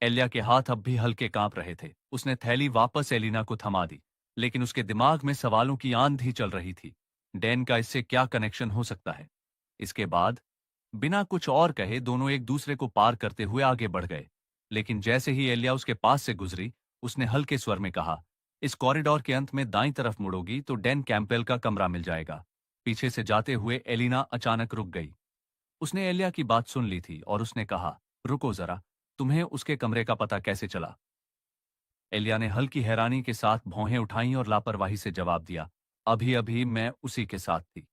एलिया के हाथ अब भी हल्के कांप रहे थे। उसने थैली वापस एलिना को थमा दी, लेकिन उसके दिमाग में सवालों की आंधी चल रही थी। डैन का इससे क्या कनेक्शन हो सकता है? इसके बाद बिना कुछ और कहे दोनों एक दूसरे को पार करते हुए आगे बढ़ गए। लेकिन जैसे ही एलिया उसके पास से गुजरी, उसने हल्के स्वर में कहा, इस कॉरिडोर के अंत में दाईं तरफ मुड़ोगी तो डैन कैंपेल का कमरा मिल जाएगा। पीछे से जाते हुए एलिना अचानक रुक गई। उसने एलिया की बात सुन ली थी और उसने कहा, रुको जरा, तुम्हें उसके कमरे का पता कैसे चला? एलिया ने हल्की हैरानी के साथ भौहें उठाईं और लापरवाही से जवाब दिया, अभी अभी मैं उसी के साथ थी।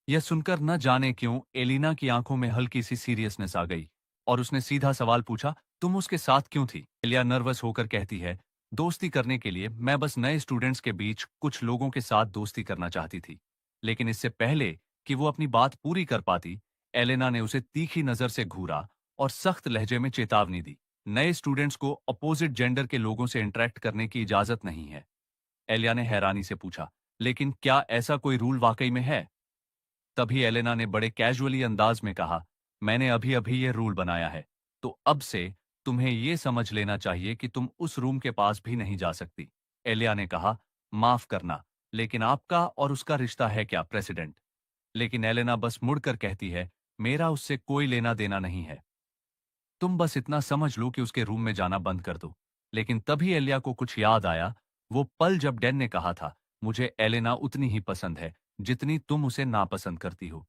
यह सुनकर न जाने क्यों एलिना की आंखों में हल्की सी सीरियसनेस आ गई और उसने सीधा सवाल पूछा, तुम उसके साथ क्यों थी? एलिया नर्वस होकर कहती है, दोस्ती करने के लिए। मैं बस नए स्टूडेंट्स के बीच कुछ लोगों के साथ दोस्ती करना चाहती थी। लेकिन इससे पहले कि वो अपनी बात पूरी कर पाती, एलेना ने उसे तीखी नजर से घूरा और सख्त लहजे में चेतावनी दी, नए स्टूडेंट्स को अपोजिट जेंडर के लोगों से इंटरेक्ट करने की इजाजत नहीं है। एलिया ने हैरानी से पूछा, लेकिन क्या ऐसा कोई रूल वाकई में है? तभी एलेना ने बड़े कैजुअली अंदाज में कहा, मैंने अभी अभी ये रूल बनाया है, तो अब से तुम्हें ये समझ लेना चाहिए कि तुम उस रूम के पास भी नहीं जा सकती। एलिया ने कहा, माफ करना, लेकिन आपका और उसका रिश्ता है क्या, प्रेसिडेंट? लेकिन एलेना बस मुड़कर कहती है, मेरा उससे कोई लेना देना नहीं है। तुम बस इतना समझ लो कि उसके रूम में जाना बंद कर दो। लेकिन तभी एलिया को कुछ याद आया, वो पल जब डैन ने कहा था, मुझे एलेना उतनी ही पसंद है जितनी तुम उसे नापसंद करती हो।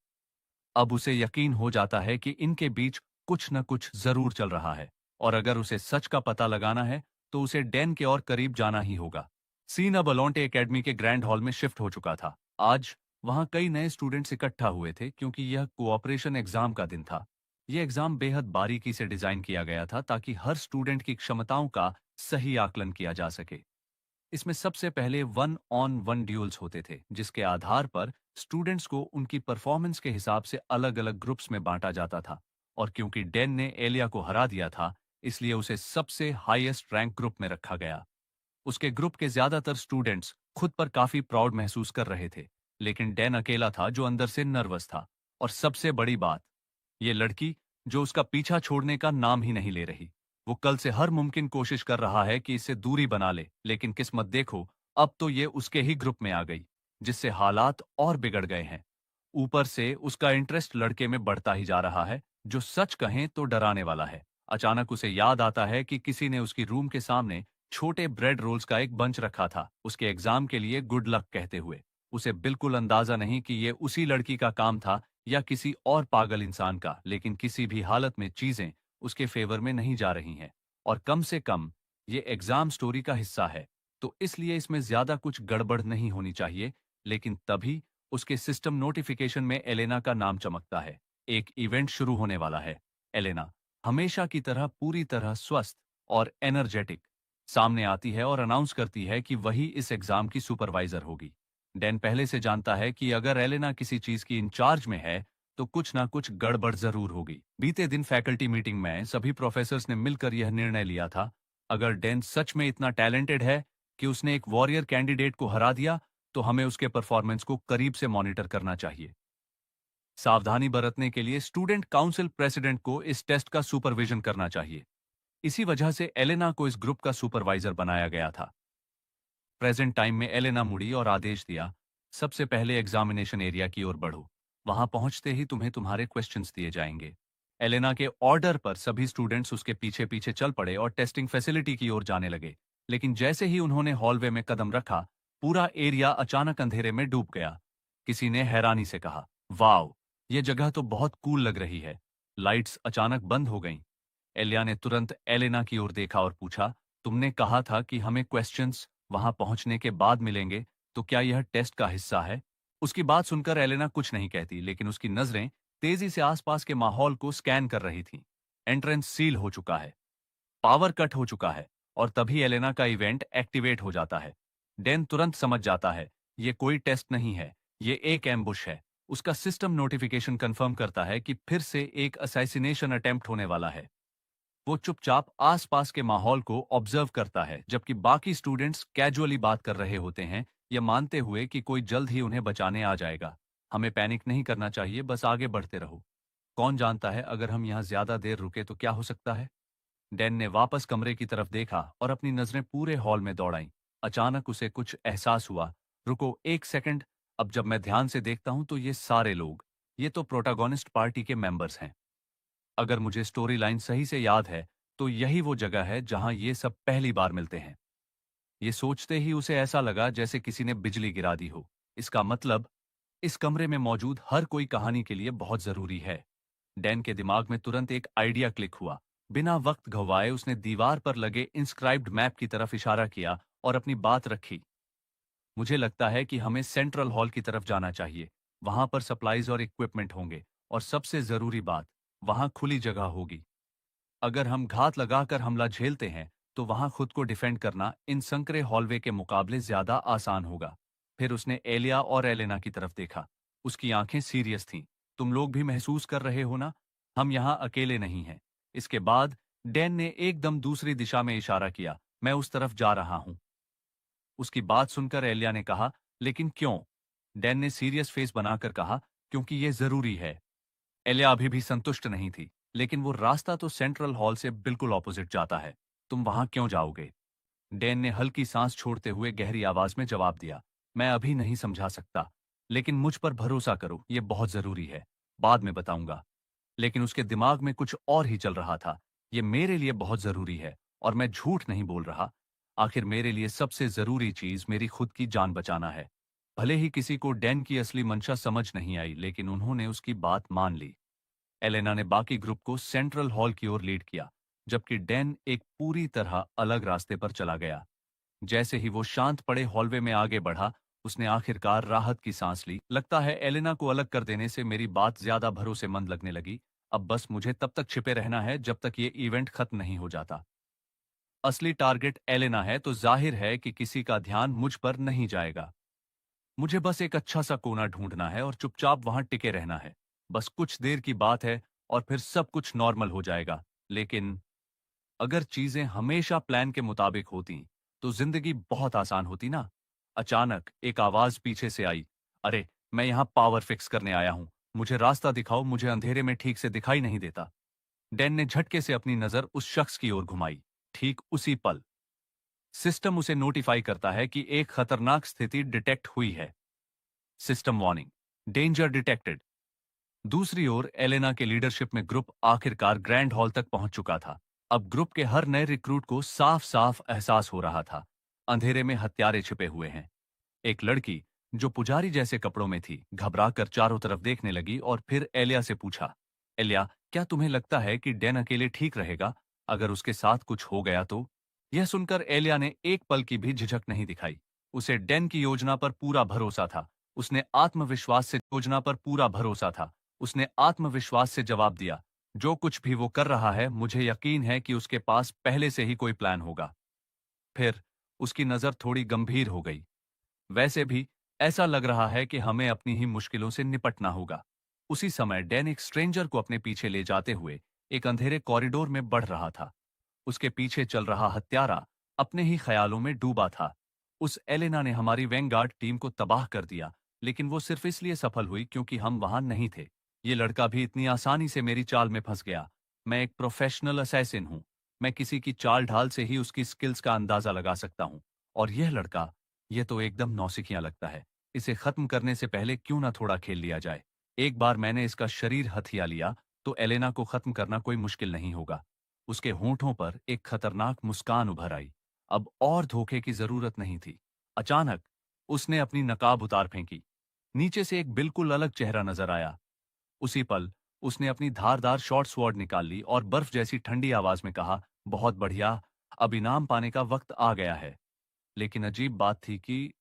अब उसे यकीन हो जाता है कि इनके बीच कुछ न कुछ जरूर चल रहा है, और अगर उसे सच का पता लगाना है तो उसे डैन के और करीब जाना ही होगा। सीन अब अलोंटे एकेडमी के ग्रैंड हॉल में शिफ्ट हो चुका था। आज वहां कई नए स्टूडेंट्स इकट्ठा हुए थे क्योंकि यह कोऑपरेशन एग्जाम का दिन था। यह एग्जाम बेहद बारीकी से डिजाइन किया गया था ताकि हर स्टूडेंट की क्षमताओं का सही आकलन किया जा सके। इसमें सबसे पहले वन ऑन वन ड्यूल्स होते थे, जिसके आधार पर स्टूडेंट्स को उनकी परफॉर्मेंस के हिसाब से अलग अलग ग्रुप्स में बांटा जाता था और क्योंकि डैन ने एलिया को हरा दिया था, इसलिए उसे सबसे हाईएस्ट रैंक ग्रुप में रखा गया। उसके ग्रुप के ज्यादातर स्टूडेंट्स खुद पर काफी प्राउड महसूस कर रहे थे, लेकिन डैन अकेला था जो अंदर से नर्वस था। और सबसे बड़ी बात, ये लड़की जो उसका पीछा छोड़ने का नाम ही नहीं ले रही। वो कल से हर मुमकिन कोशिश कर रहा है कि इससे दूरी बना ले, लेकिन किस्मत देखो, अब तो ये उसके ही ग्रुप में आ गई, जिससे हालात और बिगड़ गए हैं। ऊपर से उसका इंटरेस्ट लड़के में बढ़ता ही जा रहा है, जो सच कहें तो डराने वाला है। अचानक उसे याद आता है कि किसी ने उसकी रूम के सामने छोटे ब्रेड रोल्स का एक बंच रखा था, उसके एग्जाम के लिए गुड लक कहते हुए। उसे बिल्कुल अंदाजा नहीं कि ये उसी लड़की का काम था या किसी और पागल इंसान का, लेकिन किसी भी हालत में चीजें उसके फेवर में नहीं जा रही हैं। और कम से कम ये एग्जाम स्टोरी का हिस्सा है, तो इसलिए इसमें ज्यादा कुछ गड़बड़ नहीं होनी चाहिए। लेकिन तभी उसके सिस्टम नोटिफिकेशन में एलेना का नाम चमकता है। एक इवेंट शुरू होने वाला है। एलेना हमेशा की तरह पूरी तरह स्वस्थ और एनर्जेटिक सामने आती है और अनाउंस करती है कि वही इस एग्जाम की सुपरवाइजर होगी। डैन पहले से जानता है कि अगर एलेना किसी चीज की इंचार्ज में है, तो कुछ ना कुछ गड़बड़ जरूर होगी। बीते दिन फैकल्टी मीटिंग में सभी प्रोफेसर्स ने मिलकर यह निर्णय लिया था, अगर डैन सच में इतना टैलेंटेड है कि उसने एक वॉरियर कैंडिडेट को हरा दिया, तो हमें उसके परफॉर्मेंस को करीब से मॉनिटर करना चाहिए। सावधानी बरतने के लिए स्टूडेंट काउंसिल प्रेसिडेंट को इस टेस्ट का सुपरविजन करना चाहिए। इसी वजह से एलेना को इस ग्रुप का सुपरवाइजर बनाया गया था। प्रेजेंट टाइम में एलेना मुड़ी और आदेश दिया, सबसे पहले एग्जामिनेशन एरिया की ओर बढ़ो। वहां पहुंचते ही तुम्हें तुम्हारे क्वेश्चंस दिए जाएंगे। एलेना के ऑर्डर पर सभी स्टूडेंट्स उसके पीछे पीछे चल पड़े और टेस्टिंग फैसिलिटी की ओर जाने लगे। लेकिन जैसे ही उन्होंने हॉलवे में कदम रखा, पूरा एरिया अचानक अंधेरे में डूब गया। किसी ने हैरानी से कहा, वाओ, ये जगह तो बहुत कूल लग रही है। लाइट्स अचानक बंद हो गईं। एलिया ने तुरंत एलेना की ओर देखा और पूछा, तुमने कहा था कि हमें क्वेश्चंस वहां पहुंचने के बाद मिलेंगे, तो क्या यह टेस्ट का हिस्सा है? उसकी बात सुनकर एलेना कुछ नहीं कहती, लेकिन उसकी नजरें तेजी से आसपास के माहौल को स्कैन कर रही थीं। एंट्रेंस सील हो चुका है, पावर कट हो चुका है, और तभी एलेना का इवेंट एक्टिवेट हो जाता है। डेन तुरंत समझ जाता है, ये कोई टेस्ट नहीं है, ये एक एम्बुश है। उसका सिस्टम नोटिफिकेशन कंफर्म करता है कि फिर से एक असैसिनेशन अटेम्प्ट होने वाला है। वो चुपचाप आसपास के माहौल को ऑब्जर्व करता है, जबकि बाकी स्टूडेंट्स कैजुअली बात कर रहे होते हैं, ये मानते हुए कि कोई जल्द ही उन्हें बचाने आ जाएगा। हमें पैनिक नहीं करना चाहिए, बस आगे बढ़ते रहो। कौन जानता है, अगर हम यहाँ ज्यादा देर रुके तो क्या हो सकता है? डैन ने वापस कमरे की तरफ देखा और अपनी नजरें पूरे हॉल में दौड़ाईं। अचानक उसे कुछ एहसास हुआ, रुको एक सेकंड, अब जब मैं ध्यान से देखता हूं तो ये सारे लोग, ये तो प्रोटागोनिस्ट पार्टी के मेंबर्स हैं। अगर मुझे स्टोरी लाइन सही से याद है, तो यही वो जगह है जहां ये सब पहली बार मिलते हैं। ये सोचते ही उसे ऐसा लगा जैसे किसी ने बिजली गिरा दी हो। इसका मतलब, इस कमरे में मौजूद हर कोई कहानी के लिए बहुत जरूरी है। डैन के दिमाग में तुरंत एक आइडिया क्लिक हुआ। बिना वक्त गंवाए उसने दीवार पर लगे इंस्क्राइब्ड मैप की तरफ इशारा किया और अपनी बात रखी। मुझे लगता है कि हमें सेंट्रल हॉल की तरफ जाना चाहिए। वहां पर सप्लाईज और इक्विपमेंट होंगे, और सबसे जरूरी बात, वहां खुली जगह होगी। अगर हम घात लगाकर हमला झेलते हैं, तो वहां खुद को डिफेंड करना इन संकरे हॉलवे के मुकाबले ज्यादा आसान होगा। फिर उसने एलिया और एलेना की तरफ देखा। उसकी आंखें सीरियस थीं। तुम लोग भी महसूस कर रहे हो ना, हम यहाँ अकेले नहीं हैं। इसके बाद डैन ने एकदम दूसरी दिशा में इशारा किया, मैं उस तरफ जा रहा हूं। उसकी बात सुनकर एलिया ने कहा, लेकिन क्यों? डैन ने सीरियस फेस बनाकर कहा, क्योंकि यह जरूरी है। एलिया अभी भी संतुष्ट नहीं थी, लेकिन वो रास्ता तो सेंट्रल हॉल से बिल्कुल ऑपोजिट जाता है। तुम वहां क्यों जाओगे? डैन ने हल्की सांस छोड़ते हुए गहरी आवाज में जवाब दिया, मैं अभी नहीं समझा सकता, लेकिन मुझ पर भरोसा करो, ये बहुत जरूरी है। बाद में बताऊंगा। लेकिन उसके दिमाग में कुछ और ही चल रहा था। ये मेरे लिए बहुत जरूरी है, और मैं झूठ नहीं बोल रहा। आखिर मेरे लिए सबसे जरूरी चीज मेरी खुद की जान बचाना है। भले ही किसी को डैन की असली मंशा समझ नहीं आई, लेकिन उन्होंने उसकी बात मान ली। एलेना ने बाकी ग्रुप को सेंट्रल हॉल की ओर लीड किया, जबकि डैन एक पूरी तरह अलग रास्ते पर चला गया। जैसे ही वो शांत पड़े हॉलवे में आगे बढ़ा, उसने आखिरकार राहत की सांस ली। लगता है एलेना को अलग कर देने से मेरी बात ज्यादा भरोसेमंद लगने लगी। अब बस मुझे तब तक छिपे रहना है जब तक ये इवेंट खत्म नहीं हो जाता। असली टारगेट एलेना है, तो जाहिर है कि किसी का ध्यान मुझ पर नहीं जाएगा। मुझे बस एक अच्छा सा कोना ढूंढना है और चुपचाप वहां टिके रहना है। बस कुछ देर की बात है, और फिर सब कुछ नॉर्मल हो जाएगा। लेकिन अगर चीजें हमेशा प्लान के मुताबिक होती तो जिंदगी बहुत आसान होती ना। अचानक एक आवाज पीछे से आई, अरे मैं यहाँ पावर फिक्स करने आया हूँ, मुझे रास्ता दिखाओ, मुझे अंधेरे में ठीक से दिखाई नहीं देता। डैन ने झटके से अपनी नजर उस शख्स की ओर घुमाई। ठीक उसी पल सिस्टम उसे नोटिफाई करता है कि एक खतरनाक स्थिति डिटेक्ट हुई है। System warning, danger detected. दूसरी ओर एलेना के लीडरशिप में ग्रुप आखिरकार ग्रैंड हॉल तक पहुंच चुका था। अब ग्रुप के हर नए रिक्रूट को साफ साफ एहसास हो रहा था, अंधेरे में हत्यारे छिपे हुए हैं। एक लड़की जो पुजारी जैसे कपड़ों में थी घबराकर चारों तरफ देखने लगी और फिर एलिया से पूछा, एलिया क्या तुम्हें लगता है कि डैन अकेले ठीक रहेगा? अगर उसके साथ कुछ हो गया तो? यह सुनकर एलिया ने एक पल की भी झिझक नहीं दिखाई। उसे डैन की योजना पर पूरा भरोसा था। उसने आत्मविश्वास से जवाब दिया, जो कुछ भी वो कर रहा है मुझे यकीन है कि उसके पास पहले से ही कोई प्लान होगा। फिर उसकी नजर थोड़ी गंभीर हो गई। वैसे भी ऐसा लग रहा है कि हमें अपनी ही मुश्किलों से निपटना होगा। उसी समय डैन एक स्ट्रेंजर को अपने पीछे ले जाते हुए एक अंधेरे कॉरिडोर में बढ़ रहा था। उसके पीछे चल रहा हत्यारा अपने ही ख्यालों में डूबा था। उस एलेना ने हमारी वैंगार्ड टीम को तबाह कर दिया, लेकिन वो सिर्फ इसलिए सफल हुई क्योंकि हम वहां नहीं थे। ये लड़का भी इतनी आसानी से मेरी चाल में फंस गया। मैं एक प्रोफेशनल असैसिन हूं। मैं किसी की चाल ढाल से ही उसकी स्किल्स का अंदाजा लगा सकता हूं। और यह लड़का, ये तो एकदम नौसिखियां लगता है। इसे खत्म करने से पहले क्यों ना थोड़ा खेल लिया जाए। एक बार मैंने इसका शरीर हथिया लिया तो एलेना को खत्म करना कोई मुश्किल नहीं होगा। उसके होंठों पर एक खतरनाक मुस्कान उभर आई। अब और धोखे की जरूरत नहीं थी। अचानक उसने अपनी नकाब उतार फेंकी। नीचे से एक बिल्कुल अलग चेहरा नजर आया। उसी पल उसने अपनी धारदार शॉर्ट स्वॉर्ड निकाल ली और बर्फ जैसी ठंडी आवाज में कहा, बहुत बढ़िया, अब इनाम पाने का वक्त आ गया है। लेकिन अजीब बात थी कि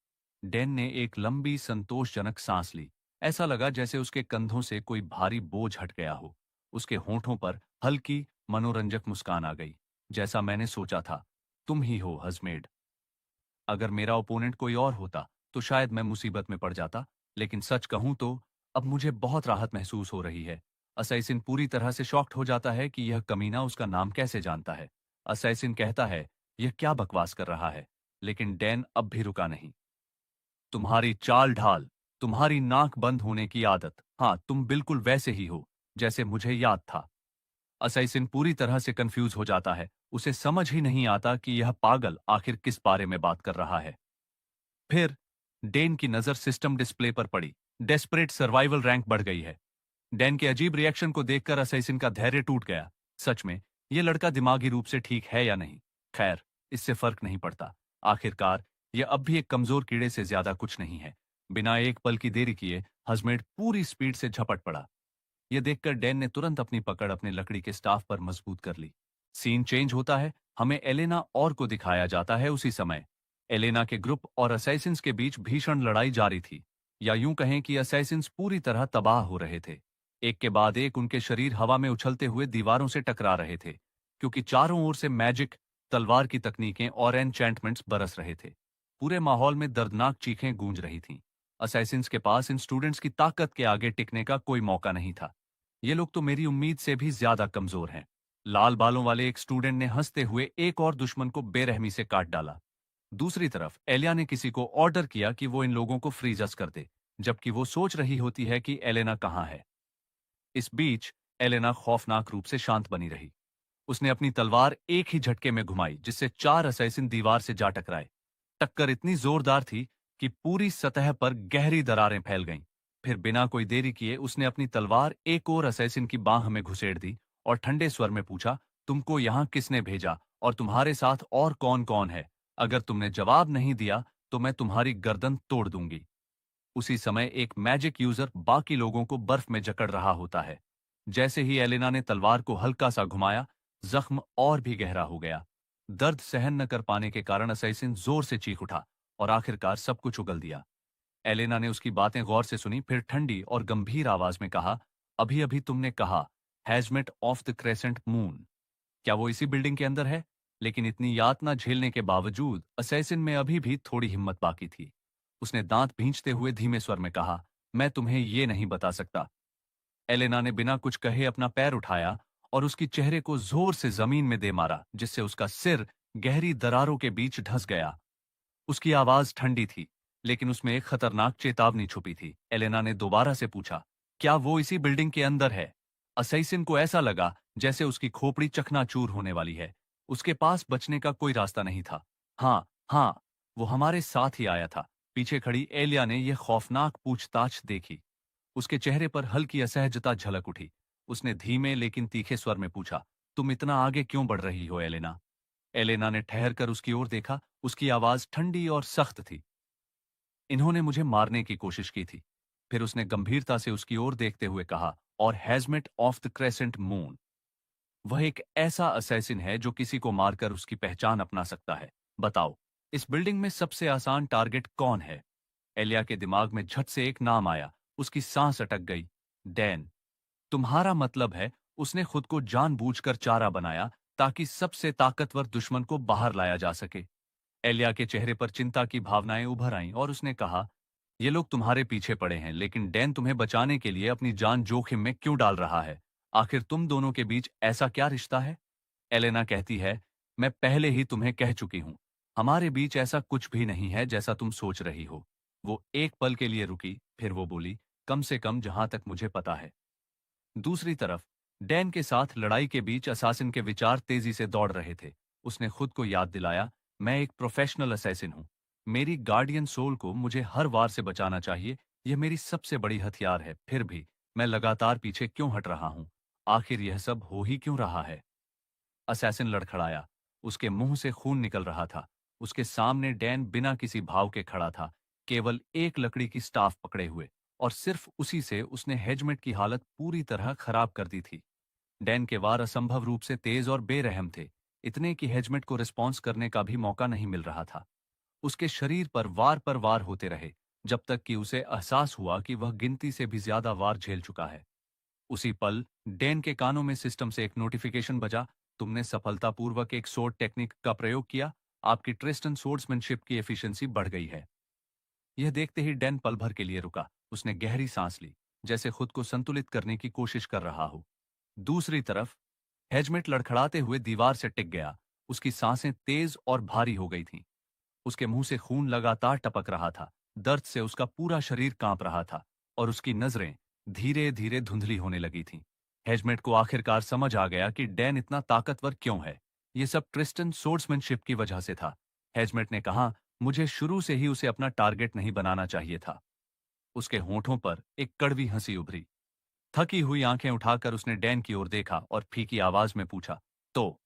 डैन ने एक लंबी संतोषजनक सांस ली। ऐसा लगा जैसे उसके कंधों से कोई भारी बोझ हट गया हो। उसके होंठों पर हल्की मनोरंजक मुस्कान आ गई। जैसा मैंने सोचा था, तुम ही हो हजमेड। अगर मेरा ओपोनेंट कोई और होता तो शायद मैं मुसीबत में पड़ जाता, लेकिन सच कहूं तो अब मुझे बहुत राहत महसूस हो रही है। असैसिन पूरी तरह से शॉक्ड हो जाता है कि यह कमीना उसका नाम कैसे जानता है। असैसिन कहता है, यह क्या बकवास कर रहा है? लेकिन डैन अब भी रुका नहीं। तुम्हारी चाल ढाल, तुम्हारी नाक बंद होने की आदत, हाँ तुम बिल्कुल वैसे ही हो जैसे मुझे याद था। असैसिन पूरी तरह से कंफ्यूज हो जाता है। उसे समझ ही नहीं आता कि यह पागल आखिर किस बारे में बात कर रहा है। फिर डेन की नजर सिस्टम डिस्प्ले पर पड़ी। डेस्परेट सर्वाइवल रैंक बढ़ गई है। डैन के अजीब रिएक्शन को देखकर असैसिन का धैर्य टूट गया। सच में यह लड़का दिमागी रूप से ठीक है या नहीं? खैर, इससे फर्क नहीं पड़ता। आखिरकार यह अब भी एक कमजोर कीड़े से ज्यादा कुछ नहीं है। बिना एक पल की देरी किए हजमेड पूरी स्पीड से झपट पड़ा। यह देखकर डैन ने तुरंत अपनी पकड़ अपने लकड़ी के स्टाफ पर मजबूत कर ली। सीन चेंज होता है। हमें एलेना और को दिखाया जाता है। उसी समय एलेना के ग्रुप और असैसिन्स के बीच भीषण लड़ाई जारी थी, या यूं कहें कि असैसिन्स पूरी तरह तबाह हो रहे थे। एक के बाद एक उनके शरीर हवा में उछलते हुए दीवारों से टकरा रहे थे, क्योंकि चारों ओर से मैजिक, तलवार की तकनीकें और एन्चेंटमेंट्स बरस रहे थे। पूरे माहौल में दर्दनाक चीखें गूंज रही थीं। असैसिन्स के पास इन स्टूडेंट्स की ताकत के आगे टिकने का कोई मौका नहीं था। ये लोग तो मेरी उम्मीद से भी ज्यादा कमजोर हैं। लाल बालों वाले एक स्टूडेंट ने हंसते हुए एक और दुश्मन को बेरहमी से काट डाला। दूसरी तरफ एलिया ने किसी को ऑर्डर किया कि वो इन लोगों को फ्रीजस कर दे, जबकि वो सोच रही होती है कि एलेना कहाँ है। इस बीच एलेना खौफनाक रूप से शांत बनी रही। उसने अपनी तलवार एक ही झटके में घुमाई, जिससे चार असैसिन दीवार से जा टकराए। टक्कर इतनी जोरदार थी कि पूरी सतह पर गहरी दरारें फैल गईं। फिर बिना कोई देरी किए उसने अपनी तलवार एक और असैसिन की बांह में घुसेड़ दी और ठंडे स्वर में पूछा, तुमको यहां किसने भेजा और तुम्हारे साथ और कौन कौन है? अगर तुमने जवाब नहीं दिया तो मैं तुम्हारी गर्दन तोड़ दूंगी। उसी समय एक मैजिक यूजर बाकी लोगों को बर्फ में जकड़ रहा होता है। जैसे ही एलेना ने तलवार को हल्का सा घुमाया, जख्म और भी गहरा हो गया। दर्द सहन न कर पाने के कारण असैसिन जोर से चीख उठा और आखिरकार सब कुछ उगल दिया। एलेना ने उसकी बातें गौर से सुनी, फिर ठंडी और गंभीर आवाज में कहा, अभी अभी तुमने कहा hazmat of the crescent moon, क्या वो इसी बिल्डिंग के अंदर है? लेकिन इतनी यातना झेलने के बावजूद असैसिन में अभी भी थोड़ी हिम्मत बाकी थी। उसने दांत भींचते हुए धीमे स्वर में कहा, मैं तुम्हें ये नहीं बता सकता। एलेना ने बिना कुछ कहे अपना पैर उठाया और उसकी चेहरे को जोर से जमीन में दे मारा, जिससे उसका सिर गहरी दरारों के बीच धंस गया। उसकी आवाज ठंडी थी, लेकिन उसमें एक खतरनाक चेतावनी छुपी थी। एलेना ने दोबारा से पूछा, क्या वो इसी बिल्डिंग के अंदर है? असैसिन को ऐसा लगा जैसे उसकी खोपड़ी चकनाचूर होने वाली है। उसके पास बचने का कोई रास्ता नहीं था। हाँ, हाँ, वो हमारे साथ ही आया था। पीछे खड़ी एलिया ने यह खौफनाक पूछताछ देखी। उसके चेहरे पर हल्की असहजता झलक उठी। उसने धीमे लेकिन तीखे स्वर में पूछा, तुम इतना आगे क्यों बढ़ रही हो एलेना? एलेना ने ठहर कर उसकी ओर देखा। उसकी आवाज ठंडी और सख्त थी। इन्होंने मुझे मारने की कोशिश की थी। फिर उसने गंभीरता से उसकी ओर देखते हुए कहा, और hazmat of the crescent moon, वह एक ऐसा असैसिन है जो किसी को मारकर उसकी पहचान अपना सकता है। बताओ, इस बिल्डिंग में सबसे आसान टारगेट कौन है? एलिया के दिमाग में झट से एक नाम आया। उसकी सांस अटक गई। डैन। तुम्हारा मतलब है उसने खुद को जानबूझकर चारा बनाया ताकि सबसे ताकतवर दुश्मन को बाहर लाया जा सके। एलिया के चेहरे पर चिंता की भावनाएं उभर आईं और उसने कहा, ये लोग तुम्हारे पीछे पड़े हैं, लेकिन डैन तुम्हें बचाने के लिए अपनी जान जोखिम में क्यों डाल रहा है? आखिर तुम दोनों के बीच ऐसा क्या रिश्ता है? एलेना कहती है, मैं पहले ही तुम्हें कह चुकी हूं, हमारे बीच ऐसा कुछ भी नहीं है जैसा तुम सोच रही हो। वो एक पल के लिए रुकी, फिर वो बोली, कम से कम जहां तक मुझे पता है। दूसरी तरफ डैन के साथ लड़ाई के बीच असासिन के विचार तेजी से दौड़ रहे थे। उसने खुद को याद दिलाया, मैं एक प्रोफेशनल असैसिन हूं। मेरी गार्डियन सोल को मुझे हर वार से बचाना चाहिए। यह मेरी सबसे बड़ी हथियार है। फिर भी मैं लगातार पीछे क्यों हट रहा हूं? आखिर यह सब हो ही क्यों रहा है? असैसिन लड़खड़ाया। उसके मुंह से खून निकल रहा था। उसके सामने डैन बिना किसी भाव के खड़ा था, केवल एक लकड़ी की स्टाफ पकड़े हुए, और सिर्फ उसी से उसने हेजमेट की हालत पूरी तरह खराब कर दी थी। डैन के वार असंभव रूप से तेज और बेरहम थे, इतने कि हेजमेट को रिस्पॉन्स करने का भी मौका नहीं मिल रहा था। उसके शरीर पर वार होते रहे, जब तक कि उसे एहसास हुआ कि वह गिनती से भी ज्यादा वार झेल चुका है। उसी पल डैन के कानों में सिस्टम से एक नोटिफिकेशन बजा, तुमने सफलतापूर्वक एक सोर्ड टेक्निक का प्रयोग किया। आपकी ट्रिस्टन सोर्ड्समैनशिप की एफिशिएंसी बढ़ गई है। यह देखते ही डैन पल भर के लिए रुका। उसने गहरी सांस ली, जैसे खुद को संतुलित करने की कोशिश कर रहा हो। दूसरी तरफ हेजमेट लड़खड़ाते हुए दीवार से टिक गया। उसकी सांसें तेज और भारी हो गई थीं। उसके मुंह से खून लगातार टपक रहा था। दर्द से उसका पूरा शरीर कांप रहा था, और उसकी नजरें धीरे धीरे धुंधली होने लगी थीं। हेजमेट को आखिरकार समझ आ गया कि डैन इतना ताकतवर क्यों है। यह सब ट्रिस्टन सोर्ड्समैनशिप की वजह से था। हेजमेट ने कहा, मुझे शुरू से ही उसे अपना टारगेट नहीं बनाना चाहिए था। उसके होठों पर एक कड़वी हंसी उभरी। थकी हुई आंखें उठाकर उसने डैन की ओर देखा और फीकी आवाज में पूछा, तो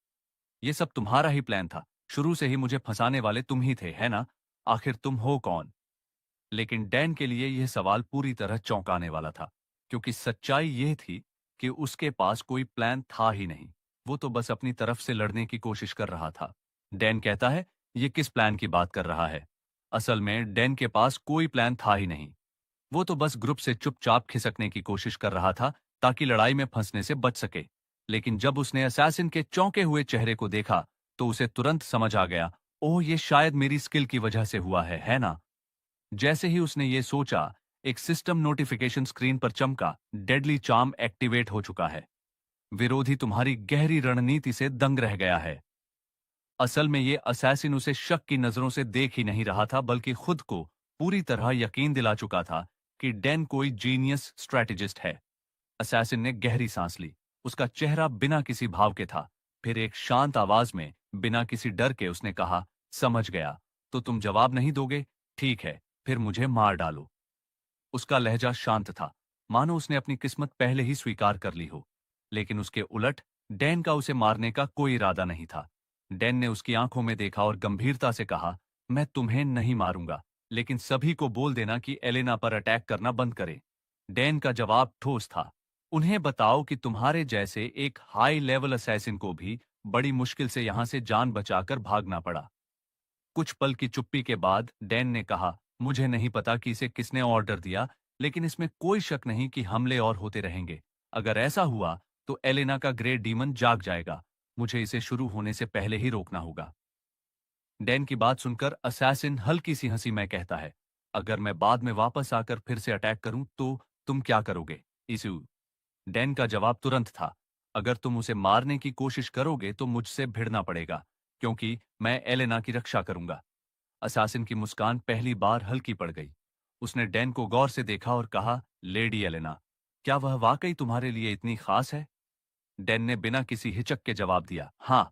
ये सब तुम्हारा ही प्लान था? शुरू से ही मुझे फंसाने वाले तुम ही थे, है ना? आखिर तुम हो कौन? लेकिन डैन के लिए यह सवाल पूरी तरह चौंकाने वाला था, क्योंकि सच्चाई यह थी कि उसके पास कोई प्लान था ही नहीं। वो तो बस अपनी तरफ से लड़ने की कोशिश कर रहा था। डैन कहता है, ये किस प्लान की बात कर रहा है? असल में डैन के पास कोई प्लान था ही नहीं। वो तो बस ग्रुप से चुपचाप खिसकने की कोशिश कर रहा था, ताकि लड़ाई में फंसने से बच सके। लेकिन जब उसने असैसिन के चौंके हुए चेहरे को देखा, तो उसे तुरंत समझ आ गया, ओह, ये शायद मेरी स्किल की वजह से हुआ है ना? जैसे ही उसने ये सोचा, एक सिस्टम नोटिफिकेशन स्क्रीन पर चमका, डेडली चार्म एक्टिवेट हो चुका है। विरोधी तुम्हारी गहरी रणनीति से दंग रह गया है। असल में ये असैसिन उसे शक की नजरों से देख ही नहीं रहा था, बल्कि खुद को पूरी तरह यकीन दिला चुका था कि डैन कोई जीनियस स्ट्रैटेजिस्ट है। असैसिन ने गहरी सांस ली। उसका चेहरा बिना किसी भाव के था। फिर एक शांत आवाज में, बिना किसी डर के, उसने कहा, समझ गया। तो तुम जवाब नहीं दोगे? ठीक है, फिर मुझे मार डालो। उसका लहजा शांत था, मानो उसने अपनी किस्मत पहले ही स्वीकार कर ली हो। लेकिन उसके उलट डैन का उसे मारने का कोई इरादा नहीं था। डैन ने उसकी आंखों में देखा और गंभीरता से कहा, मैं तुम्हें नहीं मारूंगा, लेकिन सभी को बोल देना कि एलेना पर अटैक करना बंद करे। डैन का जवाब ठोस था, उन्हें बताओ कि तुम्हारे जैसे एक हाई लेवल असैसिन को भी बड़ी मुश्किल से यहां से जान बचाकर भागना पड़ा। कुछ पल की चुप्पी के बाद डैन ने कहा, मुझे नहीं पता कि इसे किसने ऑर्डर दिया, लेकिन इसमें कोई शक नहीं कि हमले और होते रहेंगे। अगर ऐसा हुआ तो एलेना का ग्रे डीमन जाग जाएगा। मुझे इसे शुरू होने से पहले ही रोकना होगा। डैन की बात सुनकर असैसिन हल्की सी हंसी में कहता है, अगर मैं बाद में वापस आकर फिर से अटैक करूं तो तुम क्या करोगे? इसू डैन का जवाब तुरंत था, अगर तुम उसे मारने की कोशिश करोगे तो मुझसे भिड़ना पड़ेगा, क्योंकि मैं एलेना की रक्षा करूंगा। असासिन की मुस्कान पहली बार हल्की पड़ गई। उसने डैन को गौर से देखा और कहा, लेडी एलेना, क्या वह वाकई तुम्हारे लिए इतनी खास है? डैन ने बिना किसी हिचक के जवाब दिया, हाँ।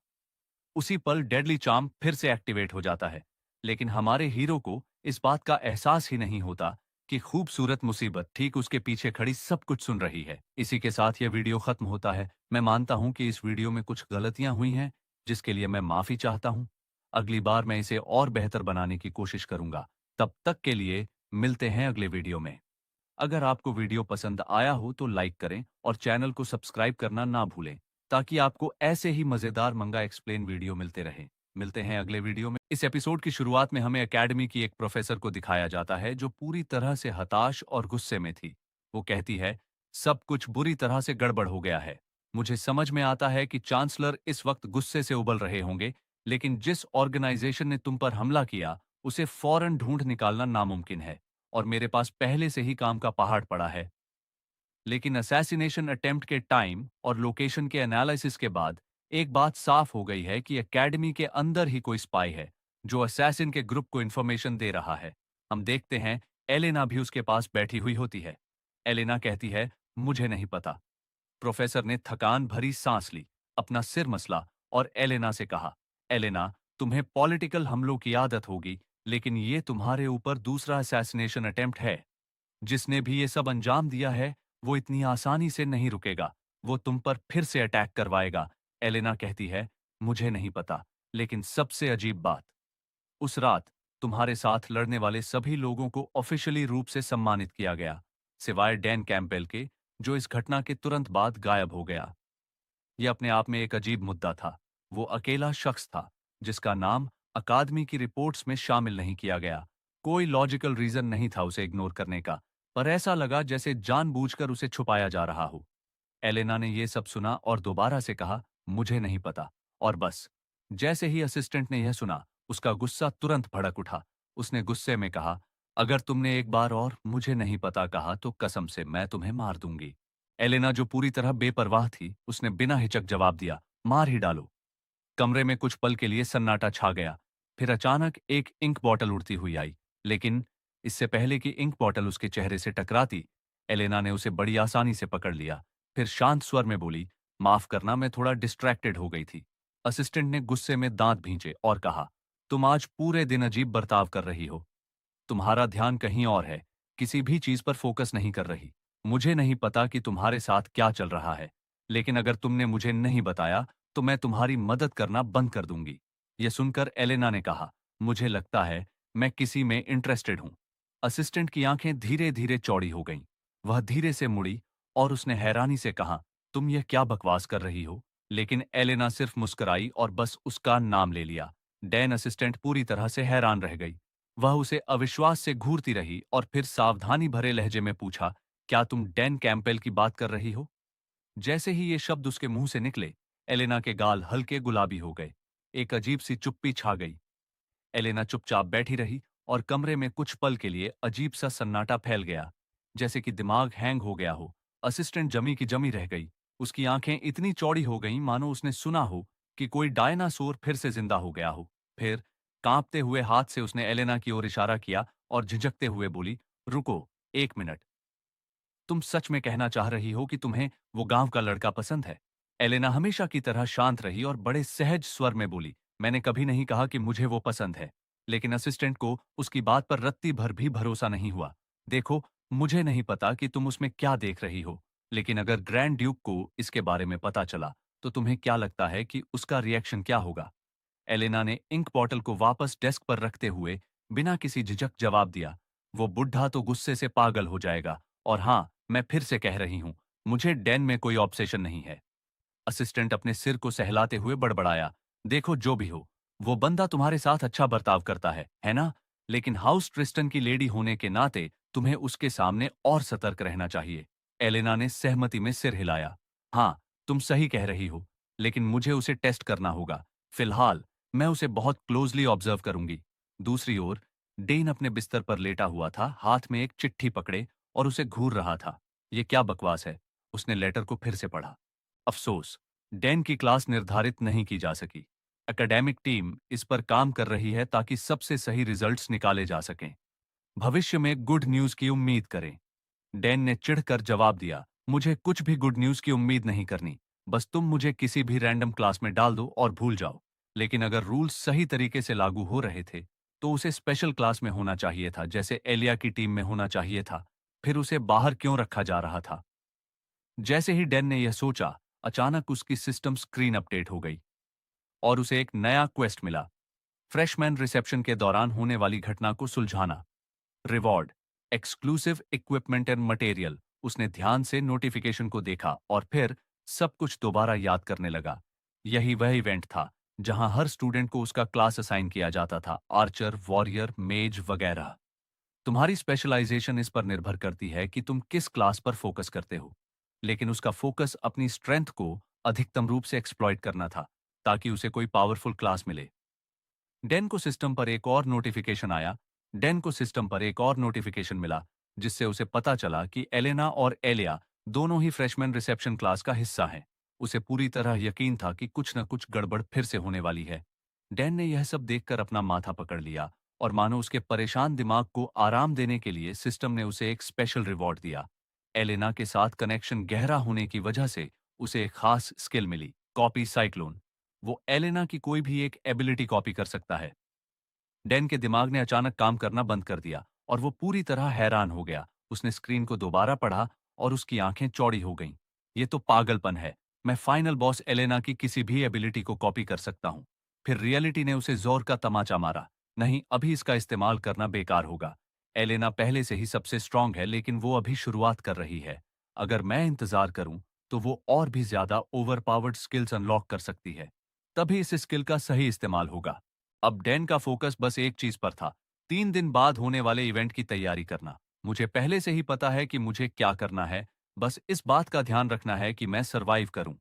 उसी पल डेडली चार्म फिर से एक्टिवेट हो जाता है, लेकिन हमारे हीरो को इस बात का एहसास ही नहीं होता कि खूबसूरत मुसीबत ठीक उसके पीछे खड़ी सब कुछ सुन रही है। इसी के साथ यह वीडियो खत्म होता है। मैं मानता हूं कि इस वीडियो में कुछ गलतियां हुई हैं, जिसके लिए मैं माफी चाहता हूं। अगली बार मैं इसे और बेहतर बनाने की कोशिश करूंगा। तब तक के लिए मिलते हैं अगले वीडियो में। अगर आपको वीडियो पसंद आया हो तो लाइक करें और चैनल को सब्सक्राइब करना ना भूलें, ताकि आपको ऐसे ही मजेदार मंगा एक्सप्लेन वीडियो मिलते रहें। मिलते हैं अगले वीडियो में। इस एपिसोड की शुरुआत में हमें एकेडमी की एक प्रोफेसर को दिखाया जाता है जो पूरी तरह से हताश और गुस्से में थी। वो कहती है, सब कुछ बुरी तरह से गड़बड़ हो गया है। मुझे समझ में आता है कि चांसलर इस वक्त गुस्से से उबल रहे होंगे, लेकिन जिस ऑर्गेनाइजेशन ने तुम पर हमला किया उसे फौरन ढूंढ निकालना नामुमकिन है, और मेरे पास पहले से ही काम का पहाड़ पड़ा है। लेकिन असैसिनेशन अटेम्प्ट के टाइम और लोकेशन के एनालिसिस के बाद एक बात साफ हो गई है कि एकेडमी के अंदर ही कोई स्पाई है जो असैसिन के ग्रुप को इंफॉर्मेशन दे रहा है। हम देखते हैं एलेना भी उसके पास बैठी हुई होती है। एलेना कहती है, मुझे नहीं पता। प्रोफेसर ने थकान भरी सांस ली, अपना सिर मसला और एलेना से कहा, एलेना, तुम्हें पॉलिटिकल हमलों की आदत होगी, लेकिन ये तुम्हारे ऊपर दूसरा असैसिनेशन अटेम्प्ट है। जिसने भी ये सब अंजाम दिया है, वो इतनी आसानी से नहीं रुकेगा। वो तुम पर फिर से अटैक करवाएगा। एलेना कहती है, मुझे नहीं पता, लेकिन सबसे अजीब बात, उस रात तुम्हारे साथ लड़ने वाले सभी लोगों को ऑफिशियली रूप से सम्मानित किया गया, सिवाय डैन कैंपबेल के, जो इस घटना के तुरंत बाद गायब हो गया। यह अपने आप में एक अजीब मुद्दा था। वो अकेला शख्स था जिसका नाम अकादमी की रिपोर्ट्स में शामिल नहीं किया गया। कोई लॉजिकल रीजन नहीं था उसे इग्नोर करने का, पर ऐसा लगा जैसे जानबूझकर उसे छुपाया जा रहा हो। एलेना ने यह सब सुना और दोबारा से कहा, मुझे नहीं पता, और बस। जैसे ही असिस्टेंट ने यह सुना, उसका गुस्सा तुरंत भड़क उठा। उसने गुस्से में कहा, अगर तुमने एक बार और मुझे नहीं पता कहा तो कसम से मैं तुम्हें मार दूंगी। एलेना, जो पूरी तरह बेपरवाह थी, उसने बिना हिचक जवाब दिया, मार ही डालो। कमरे में कुछ पल के लिए सन्नाटा छा गया। फिर अचानक एक इंक बॉटल उड़ती हुई आई, लेकिन इससे पहले कि इंक बॉटल उसके चेहरे से टकराती, एलेना ने उसे बड़ी आसानी से पकड़ लिया। फिर शांत स्वर में बोली, माफ करना, मैं थोड़ा डिस्ट्रैक्टेड हो गई थी। असिस्टेंट ने गुस्से में दांत भींचे और कहा, तुम आज पूरे दिन अजीब बर्ताव कर रही हो। तुम्हारा ध्यान कहीं और है, किसी भी चीज पर फोकस नहीं कर रही। मुझे नहीं पता कि तुम्हारे साथ क्या चल रहा है, लेकिन अगर तुमने मुझे नहीं बताया तो मैं तुम्हारी मदद करना बंद कर दूंगी। यह सुनकर एलेना ने कहा, मुझे लगता है मैं किसी में इंटरेस्टेड हूं। असिस्टेंट की आंखें धीरे धीरे चौड़ी हो गईं। वह धीरे से मुड़ी और उसने हैरानी से कहा, तुम यह क्या बकवास कर रही हो? लेकिन एलेना सिर्फ मुस्कुराई और बस उसका नाम ले लिया। डैन असिस्टेंट पूरी तरह से हैरान रह गई। वह उसे अविश्वास से घूरती रही और फिर सावधानी भरे लहजे में पूछा, क्या तुम डैन कैंपेल की बात कर रही हो? जैसे ही ये शब्द उसके मुंह से निकले, एलेना के गाल हल्के गुलाबी हो गए। एक अजीब सी चुप्पी छा गई। एलेना चुपचाप बैठी रही और कमरे में कुछ पल के लिए अजीब सा सन्नाटा फैल गया, जैसे कि दिमाग हैंग हो गया हो। असिस्टेंट जमी की जमी रह गई। उसकी आंखें इतनी चौड़ी हो गईं मानो उसने सुना हो कि कोई डायनासोर फिर से जिंदा हो गया हो। फिर कांपते हुए हाथ से उसने एलेना की ओर इशारा किया और झिझकते हुए बोली, रुको, एक मिनट। तुम सच में कहना चाह रही हो कि तुम्हें वो गांव का लड़का पसंद है? एलेना हमेशा की तरह शांत रही और बड़े सहज स्वर में बोली, मैंने कभी नहीं कहा कि मुझे वो पसंद है। लेकिन असिस्टेंट को उसकी बात पर रत्ती भर भी भरोसा नहीं हुआ। देखो, मुझे नहीं पता कि तुम उसमें क्या देख रही हो, लेकिन अगर ग्रैंड ड्यूक को इसके बारे में पता चला तो तुम्हें क्या लगता है कि उसका रिएक्शन क्या होगा? एलेना ने इंक बॉटल को वापस डेस्क पर रखते हुए बिना किसी झिझक जवाब दिया, वो बुढ़ा तो गुस्से से पागल हो जाएगा। और हाँ, मैं फिर से कह रही हूं, मुझे डैन में कोई ऑब्सेशन नहीं है। असिस्टेंट अपने सिर को सहलाते हुए बड़बड़ाया, देखो, जो भी हो, वो बंदा तुम्हारे साथ अच्छा बर्ताव करता है ना? लेकिन हाउस ट्रिस्टन की लेडी होने के नाते तुम्हें उसके सामने और सतर्क रहना चाहिए। एलेना ने सहमति में सिर हिलाया। हाँ, तुम सही कह रही हो, लेकिन मुझे उसे टेस्ट करना होगा। फिलहाल मैं उसे बहुत क्लोजली ऑब्जर्व करूंगी। दूसरी ओर डेन अपने बिस्तर पर लेटा हुआ था, हाथ में एक चिट्ठी पकड़े, और उसे घूर रहा था। ये क्या बकवास है? उसने लेटर को फिर से पढ़ा। अफसोस, डैन की क्लास निर्धारित नहीं की जा सकी। एकेडमिक टीम इस पर काम कर रही है ताकि सबसे सही रिजल्ट्स निकाले जा सकें। भविष्य में गुड न्यूज की उम्मीद करें। डैन ने चिढ़कर जवाब दिया, मुझे कुछ भी गुड न्यूज की उम्मीद नहीं करनी। बस तुम मुझे किसी भी रैंडम क्लास में डाल दो और भूल जाओ। लेकिन अगर रूल्स सही तरीके से लागू हो रहे थे, तो उसे स्पेशल क्लास में होना चाहिए था, जैसे एलिया की टीम में होना चाहिए था। फिर उसे बाहर क्यों रखा जा रहा था? जैसे ही डैन ने यह सोचा, अचानक उसकी सिस्टम स्क्रीन अपडेट हो गई और उसे एक नया क्वेस्ट मिला। फ्रेशमैन रिसेप्शन के दौरान होने वाली घटना को सुलझाना। Reward, exclusive equipment and material. उसने ध्यान से नोटिफिकेशन को देखा और फिर सब कुछ दोबारा याद करने लगा। यही वह इवेंट था जहां हर स्टूडेंट को उसका क्लास असाइन किया जाता था, आर्चर, वॉरियर, मेज वगैरह। तुम्हारी स्पेशलाइजेशन इस पर निर्भर करती है कि तुम किस क्लास पर फोकस करते हो। लेकिन उसका फोकस अपनी स्ट्रेंथ को अधिकतम रूप से एक्सप्लॉइट करना था, ताकि उसे कोई पावरफुल क्लास मिले। डेन को सिस्टम पर एक और नोटिफिकेशन आया। डेन को सिस्टम पर एक और नोटिफिकेशन मिला, जिससे उसे पता चला कि एलेना और एलिया दोनों ही फ्रेशमैन रिसेप्शन क्लास का हिस्सा हैं। उसे पूरी तरह यकीन था कि कुछ न कुछ गड़बड़ फिर से होने वाली है। डैन ने यह सब देखकर अपना माथा पकड़ लिया और मानो उसके परेशान दिमाग को आराम देने के लिए सिस्टम ने उसे एक स्पेशल रिवॉर्ड दिया। एलेना के साथ कनेक्शन गहरा होने की वजह से उसे एक खास स्किल मिली, कॉपी साइक्लोन। वो एलेना की कोई भी एक एबिलिटी कॉपी कर सकता है। डैन के दिमाग ने अचानक काम करना बंद कर दिया और वो पूरी तरह हैरान हो गया। उसने स्क्रीन को दोबारा पढ़ा और उसकी आंखें चौड़ी हो गईं। ये तो पागलपन है। मैं फाइनल बॉस एलेना की किसी भी एबिलिटी को कॉपी कर सकता हूँ। फिर रियलिटी ने उसे जोर का तमाचा मारा। नहीं, अभी इसका इस्तेमाल करना बेकार होगा। एलेना पहले से ही सबसे स्ट्रांग है, लेकिन वो अभी शुरुआत कर रही है। अगर मैं इंतजार करूं, तो वो और भी ज्यादा ओवरपावर्ड स्किल्स अनलॉक कर सकती है। तभी इस स्किल का सही इस्तेमाल होगा। अब डैन का फोकस बस एक चीज पर था, 3 दिन बाद होने वाले इवेंट की तैयारी करना। मुझे पहले से ही पता है कि मुझे क्या करना है, बस इस बात का ध्यान रखना है कि मैं सरवाइव करूं।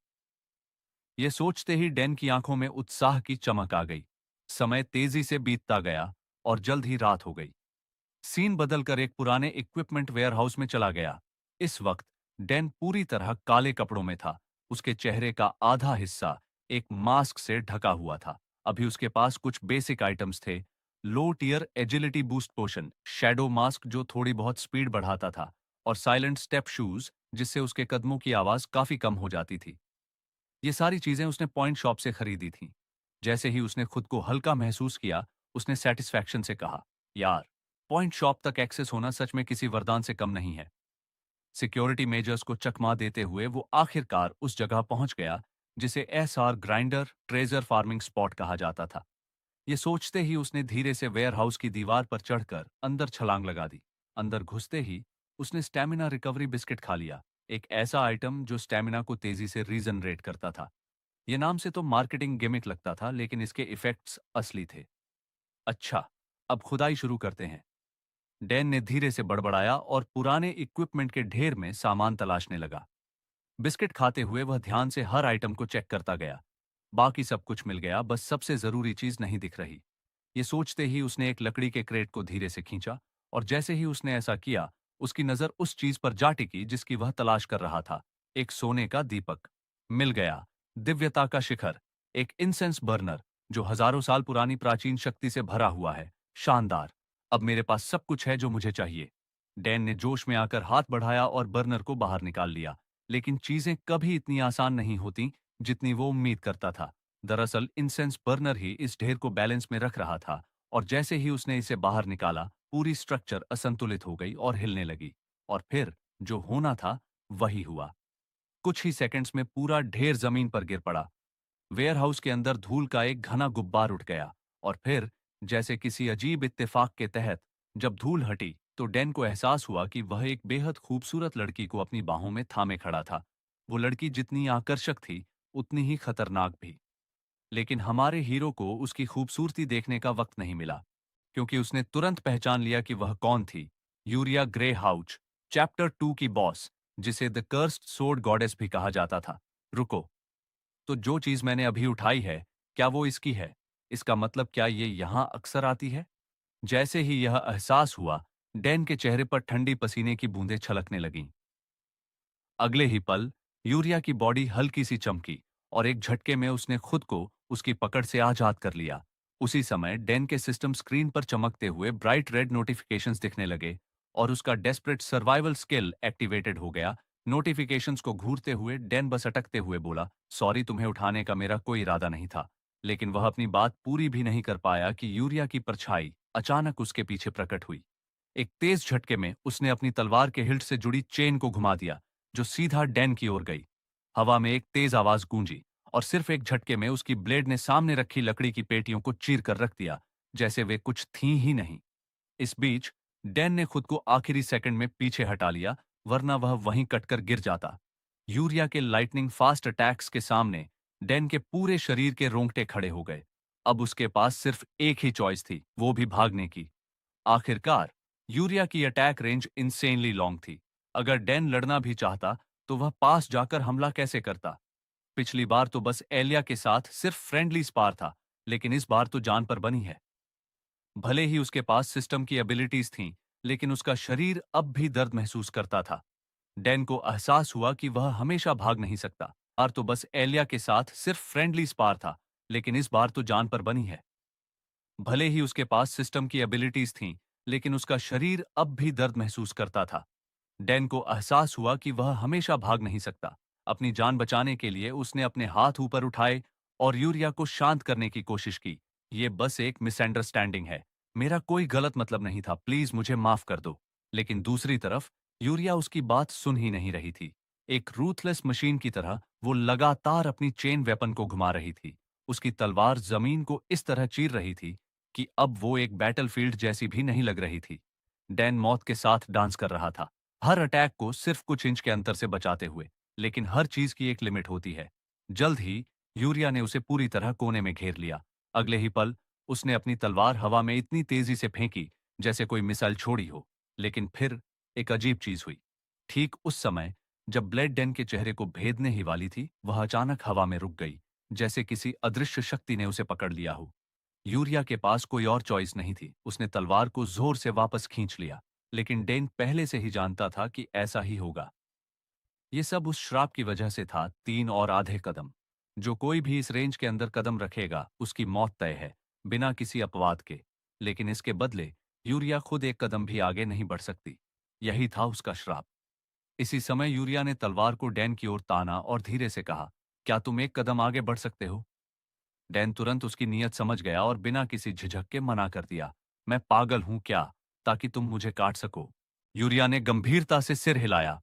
ये सोचते ही डैन की आंखों में उत्साह की चमक आ गई। समय तेजी से बीतता गया और जल्द ही रात हो गई। सीन बदलकर एक पुराने इक्विपमेंट वेयरहाउस में चला गया। इस वक्त डैन पूरी तरह काले कपड़ों में था। उसके चेहरे का आधा हिस्सा एक मास्क से ढका हुआ था। अभी उसके पास कुछ बेसिक आइटम्स थे। लो टियर एजिलिटी बूस्ट पोशन, शैडो मास्क जो थोड़ी बहुत स्पीड बढ़ाता था, और साइलेंट स्टेप शूज जिससे उसके कदमों की आवाज काफी कम हो जाती थी। ये सारी चीजें उसने पॉइंट शॉप से खरीदी थीं। जैसे ही उसने खुद को हल्का महसूस किया, उसने सेटिस्फैक्शन से कहा, यार, पॉइंट शॉप तक एक्सेस होना सच में किसी वरदान से कम नहीं है। सिक्योरिटी मेजर्स को चकमा देते हुए वो आखिरकार उस जगह पहुंच गया जिसे SR grinder treasure farming spot कहा जाता था। ये सोचते ही उसने धीरे से वेयरहाउस की दीवार पर चढ़कर अंदर छलांग लगा दी। अंदर घुसते ही उसने स्टैमिना रिकवरी बिस्किट खा लिया, एक ऐसा आइटम जो स्टैमिना को तेजी से रीजनरेट करता था। ये नाम से तो मार्केटिंग गिमिक लगता था, लेकिन इसके इफेक्ट्स असली थे। अच्छा, अब खुदाई शुरू करते हैं। डैन ने धीरे से बड़बड़ाया और पुराने इक्विपमेंट के ढेर में सामान तलाशने लगा। बिस्किट खाते हुए वह ध्यान से हर आइटम को चेक करता गया। बाकी सब कुछ मिल गया, बस सबसे जरूरी चीज नहीं दिख रही। ये सोचते ही उसने एक लकड़ी के क्रेट को धीरे से खींचा, और जैसे ही उसने ऐसा किया, उसकी नजर उस चीज पर जा टिकी जिसकी वह तलाश कर रहा था। एक सोने का दीपक मिल गया। दिव्यता का शिखर, एक इंसेंस बर्नर जो हजारों साल पुरानी प्राचीन शक्ति से भरा हुआ है। शानदार। अब मेरे पास सब कुछ है जो मुझे चाहिए। डैन ने जोश में आकर हाथ बढ़ाया और बर्नर को बाहर निकाल लिया। लेकिन चीजें कभी इतनी आसान नहीं होती जितनी वो उम्मीद करता था। दरअसल इंसेंस बर्नर ही इस ढेर को बैलेंस में रख रहा था, और जैसे ही उसने इसे बाहर निकाला, पूरी स्ट्रक्चर असंतुलित हो गई और हिलने लगी। और फिर जो होना था वही हुआ। कुछ ही सेकंड्स में पूरा ढेर जमीन पर गिर पड़ा। वेयरहाउस के अंदर धूल का एक घना गुब्बार उठ गया, और फिर जैसे किसी अजीब इत्तेफाक के तहत जब धूल हटी, तो डैन को एहसास हुआ कि वह एक बेहद खूबसूरत लड़की को अपनी बाहों में थामे खड़ा था। वो लड़की जितनी आकर्षक थी, उतनी ही खतरनाक भी। लेकिन हमारे हीरो को उसकी खूबसूरती देखने का वक्त नहीं मिला, क्योंकि उसने तुरंत पहचान लिया कि वह कौन थी। यूरिया ग्रे हाउच, चैप्टर 2 की बॉस, जिसे द कर्स्ड सोर्ड गॉडेस भी कहा जाता था। रुको, तो जो चीज मैंने अभी उठाई है, क्या वो इसकी है? इसका मतलब क्या ये यहां अक्सर आती है? जैसे ही यह एहसास हुआ, डैन के चेहरे पर ठंडी पसीने की बूंदें छलकने लगीं। अगले ही पल यूरिया की बॉडी हल्की सी चमकी और एक झटके में उसने खुद को उसकी पकड़ से आजाद कर लिया। उसी समय डैन के सिस्टम स्क्रीन पर चमकते हुए ब्राइट रेड नोटिफिकेशंस दिखने लगे और उसका डेस्परेट सर्वाइवल स्किल एक्टिवेटेड हो गया। नोटिफिकेशंस को घूरते हुए डैन बस अटकते हुए बोला, सॉरी, तुम्हें उठाने का मेरा कोई इरादा नहीं था। लेकिन वह अपनी बात पूरी भी नहीं कर पाया कि यूरिया की परछाई अचानक उसके पीछे प्रकट हुई। एक तेज झटके में उसने अपनी तलवार के हिल्ट से जुड़ी चेन को घुमा दिया, जो सीधा डैन की ओर गई। हवा में एक तेज आवाज गूंजी और सिर्फ एक झटके में उसकी ब्लेड ने सामने रखी लकड़ी की पेटियों को चीर कर रख दिया, जैसे वे कुछ थीं ही नहीं। इस बीच डैन ने खुद को आखिरी सेकंड में पीछे हटा लिया, वरना वह वहीं कटकर गिर जाता। यूरिया के लाइटनिंग फास्ट अटैक्स के सामने डैन के पूरे शरीर के रोंगटे खड़े हो गए। अब उसके पास सिर्फ एक ही चॉइस थी, वो भी भागने की। आखिरकार यूरिया की अटैक रेंज इंसेनली लॉन्ग थी। अगर डैन लड़ना भी चाहता तो वह पास जाकर हमला कैसे करता? पिछली बार तो बस एलिया के साथ सिर्फ फ्रेंडली स्पार था, लेकिन इस बार तो जान पर बनी है। भले ही उसके पास सिस्टम की एबिलिटीज थीं, लेकिन उसका शरीर अब भी दर्द महसूस करता था। डैन को एहसास हुआ कि वह हमेशा भाग नहीं सकता। बार तो बस एलिया के साथ सिर्फ फ्रेंडली स्पार था, लेकिन इस बार तो जान पर बनी है। भले ही उसके पास सिस्टम की एबिलिटीज थीं, लेकिन उसका शरीर अब भी दर्द महसूस करता था। डैन को एहसास हुआ कि वह हमेशा भाग नहीं सकता। अपनी जान बचाने के लिए उसने अपने हाथ ऊपर उठाए और यूरिया को शांत करने की कोशिश की। ये बस एक मिसअंडरस्टैंडिंग है। मेरा कोई गलत मतलब नहीं था, प्लीज मुझे माफ कर दो। लेकिन दूसरी तरफ यूरिया उसकी बात सुन ही नहीं रही थी। एक रूथलेस मशीन की तरह वो लगातार अपनी चेन वेपन को घुमा रही थी। उसकी तलवार जमीन को इस तरह चीर रही थी कि अब वो एक बैटलफील्ड जैसी भी नहीं लग रही थी। डैन मौत के साथ डांस कर रहा था, हर अटैक को सिर्फ कुछ इंच के अंतर से बचाते हुए। लेकिन हर चीज की एक लिमिट होती है। जल्द ही यूरिया ने उसे पूरी तरह कोने में घेर लिया। अगले ही पल उसने अपनी तलवार हवा में इतनी तेजी से फेंकी जैसे कोई मिसाइल छोड़ी हो। लेकिन फिर एक अजीब चीज हुई। ठीक उस समय जब ब्लेड डैन के चेहरे को भेदने ही वाली थी, वह अचानक हवा में रुक गई, जैसे किसी अदृश्य शक्ति ने उसे पकड़ लिया हो। यूरिया के पास कोई और चॉइस नहीं थी। उसने तलवार को जोर से वापस खींच लिया, लेकिन डेन पहले से ही जानता था कि ऐसा ही होगा। ये सब उस श्राप की वजह से था। 3 और आधे कदम। जो कोई भी इस रेंज के अंदर कदम रखेगा उसकी मौत तय है, बिना किसी अपवाद के। लेकिन इसके बदले यूरिया खुद एक कदम भी आगे नहीं बढ़ सकती। यही था उसका श्राप। इसी समय यूरिया ने तलवार को डैन की ओर ताना और धीरे से कहा, क्या तुम एक कदम आगे बढ़ सकते हो? डैन तुरंत उसकी नीयत समझ गया और बिना किसी झिझक के मना कर दिया। मैं पागल हूं क्या, ताकि तुम मुझे काट सको? यूरिया ने गंभीरता से सिर हिलाया।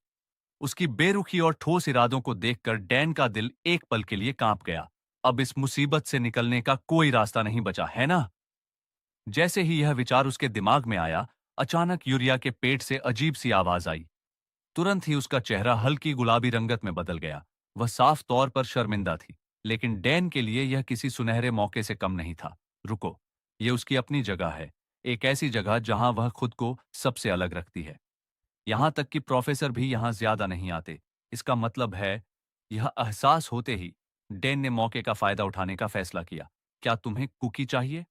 उसकी बेरुखी और ठोस इरादों को देखकर डैन का दिल एक पल के लिए कांप गया। अब इस मुसीबत से निकलने का कोई रास्ता नहीं बचा, है ना? जैसे ही यह विचार उसके दिमाग में आया, अचानक यूरिया के पेट से अजीब सी आवाज आई। तुरंत ही उसका चेहरा हल्की गुलाबी रंगत में बदल गया। वह साफ तौर पर शर्मिंदा थी, लेकिन डैन के लिए यह किसी सुनहरे मौके से कम नहीं था। रुको, यह उसकी अपनी जगह है, एक ऐसी जगह जहां वह खुद को सबसे अलग रखती है। यहां तक कि प्रोफेसर भी यहां ज्यादा नहीं आते। इसका मतलब है, यह एहसास होते ही डैन ने मौके का फायदा उठाने का फैसला किया। क्या तुम्हें कुकी चाहिए?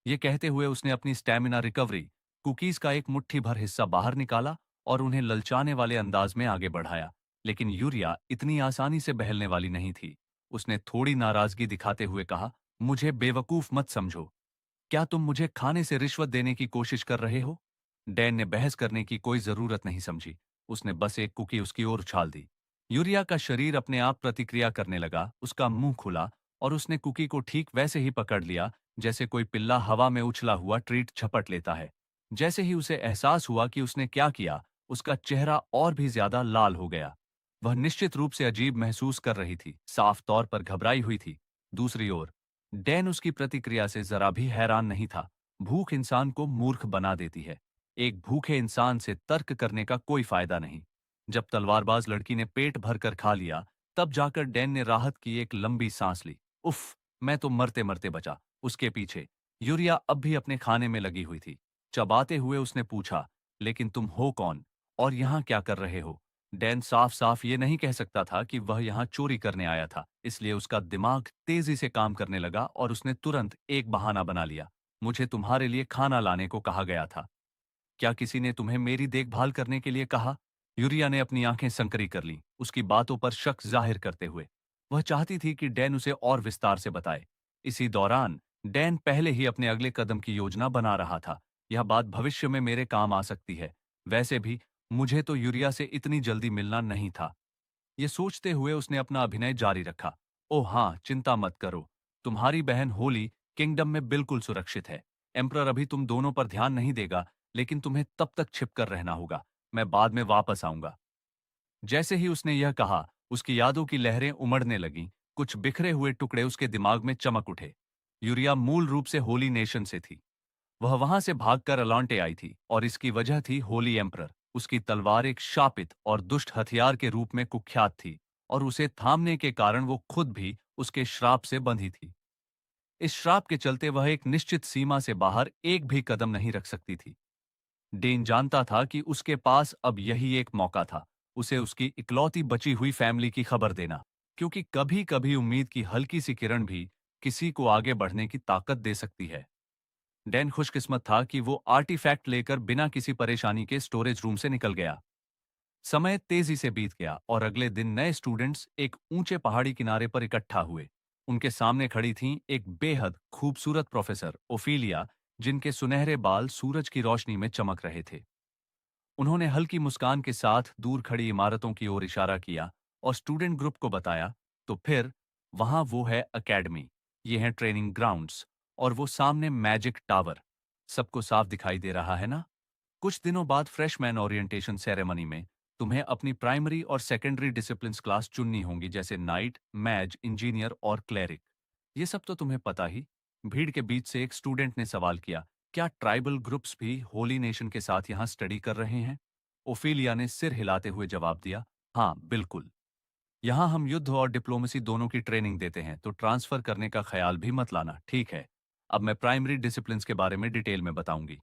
ये कहते हुए उसने अपनी स्टैमिना रिकवरी कुकीज का एक मुट्ठी भर हिस्सा बाहर निकाला और उन्हें ललचाने वाले अंदाज में आगे बढ़ाया। लेकिन यूरिया इतनी आसानी से बहलने वाली नहीं थी। उसने थोड़ी नाराजगी दिखाते हुए कहा, मुझे बेवकूफ मत समझो। क्या तुम मुझे खाने से रिश्वत देने की कोशिश कर रहे हो? डैन ने बहस करने की कोई जरूरत नहीं समझी। उसने बस एक कुकी उसकी ओर उछाल दी। यूरिया का शरीर अपने आप प्रतिक्रिया करने लगा। उसका मुंह खुला और उसने कुकी को ठीक वैसे ही पकड़ लिया जैसे कोई पिल्ला हवा में उछला हुआ ट्रीट झपट लेता है। जैसे ही उसे एहसास हुआ कि उसने क्या किया, उसका चेहरा और भी ज्यादा लाल हो गया। वह निश्चित रूप से अजीब महसूस कर रही थी, साफ तौर पर घबराई हुई थी। दूसरी ओर डैन उसकी प्रतिक्रिया से जरा भी हैरान नहीं था। भूख इंसान को मूर्ख बना देती है। एक भूखे इंसान से तर्क करने का कोई फायदा नहीं। जब तलवारबाज लड़की ने पेट भरकर खा लिया, तब जाकर डैन ने राहत की एक लंबी सांस ली। उफ, मैं तो मरते मरते बचा। उसके पीछे यूरिया अब भी अपने खाने में लगी हुई थी। चबाते हुए उसने पूछा, लेकिन तुम हो कौन और यहाँ क्या कर रहे हो? डैन साफ साफ ये नहीं कह सकता था कि वह यहाँ चोरी करने आया था, इसलिए उसका दिमाग तेजी से काम करने लगा और उसने तुरंत एक बहाना बना लिया। मुझे तुम्हारे लिए खाना लाने को कहा गया था। क्या किसी ने तुम्हें मेरी देखभाल करने के लिए कहा? यूरिया ने अपनी आंखें संकरी कर लीं, उसकी बातों पर शक जाहिर करते हुए। वह चाहती थी कि डैन उसे और विस्तार से बताए। इसी दौरान डैन पहले ही अपने अगले कदम की योजना बना रहा था। यह बात भविष्य में मेरे काम आ सकती है। वैसे भी मुझे तो यूरिया से इतनी जल्दी मिलना नहीं था। ये सोचते हुए उसने अपना अभिनय जारी रखा। ओह हाँ, चिंता मत करो। तुम्हारी बहन होली किंगडम में बिल्कुल सुरक्षित है। एम्परर अभी तुम दोनों पर ध्यान नहीं देगा, लेकिन तुम्हें तब तक छिपकर रहना होगा। मैं बाद में वापस आऊंगा। जैसे ही उसने यह कहा, उसकी यादों की लहरें उमड़ने लगीं। कुछ बिखरे हुए टुकड़े उसके दिमाग में चमक उठे। यूरिया मूल रूप से होली नेशन से थी। वह वहां से भागकर अलांटे आई थी और इसकी वजह थी होली एम्परर। उसकी तलवार एक शापित और दुष्ट हथियार के रूप में कुख्यात थी और उसे थामने के कारण वो खुद भी उसके श्राप से बंधी थी। इस श्राप के चलते वह एक निश्चित सीमा से बाहर एक भी कदम नहीं रख सकती थी। डेन जानता था कि उसके पास अब यही एक मौका था, उसे उसकी इकलौती बची हुई फैमिली की खबर देना, क्योंकि कभी कभी उम्मीद की हल्की सी किरण भी किसी को आगे बढ़ने की ताकत दे सकती है। डैन खुशकिस्मत था कि वो आर्टिफैक्ट लेकर बिना किसी परेशानी के स्टोरेज रूम से निकल गया। समय तेजी से बीत गया और अगले दिन नए स्टूडेंट्स एक ऊंचे पहाड़ी किनारे पर इकट्ठा हुए। उनके सामने खड़ी थीं एक बेहद खूबसूरत प्रोफेसर ओफीलिया, जिनके सुनहरे बाल सूरज की रोशनी में चमक रहे थे। उन्होंने हल्की मुस्कान के साथ दूर खड़ी इमारतों की ओर इशारा किया और स्टूडेंट ग्रुप को बताया, तो फिर वहां वो है अकेडमी, ये हैं ट्रेनिंग ग्राउंड्स, और वो सामने मैजिक टावर। सबको साफ दिखाई दे रहा है ना? कुछ दिनों बाद फ्रेशमैन ओरिएंटेशन सेरेमनी में तुम्हें अपनी प्राइमरी और सेकेंडरी डिसिप्लिन्स क्लास चुननी होंगी, जैसे नाइट, मैज, इंजीनियर और क्लेरिक। ये सब तो तुम्हें पता ही। भीड़ के बीच से एक स्टूडेंट ने सवाल किया, क्या ट्राइबल ग्रुप्स भी होली नेशन के साथ यहाँ स्टडी कर रहे हैं? ओफिलिया ने सिर हिलाते हुए जवाब दिया, हाँ बिल्कुल। यहाँ हम युद्ध और डिप्लोमेसी दोनों की ट्रेनिंग देते हैं, तो ट्रांसफर करने का ख्याल भी मत लाना, ठीक है? अब मैं प्राइमरी डिसिप्लिन्स के बारे में डिटेल में बताऊंगी।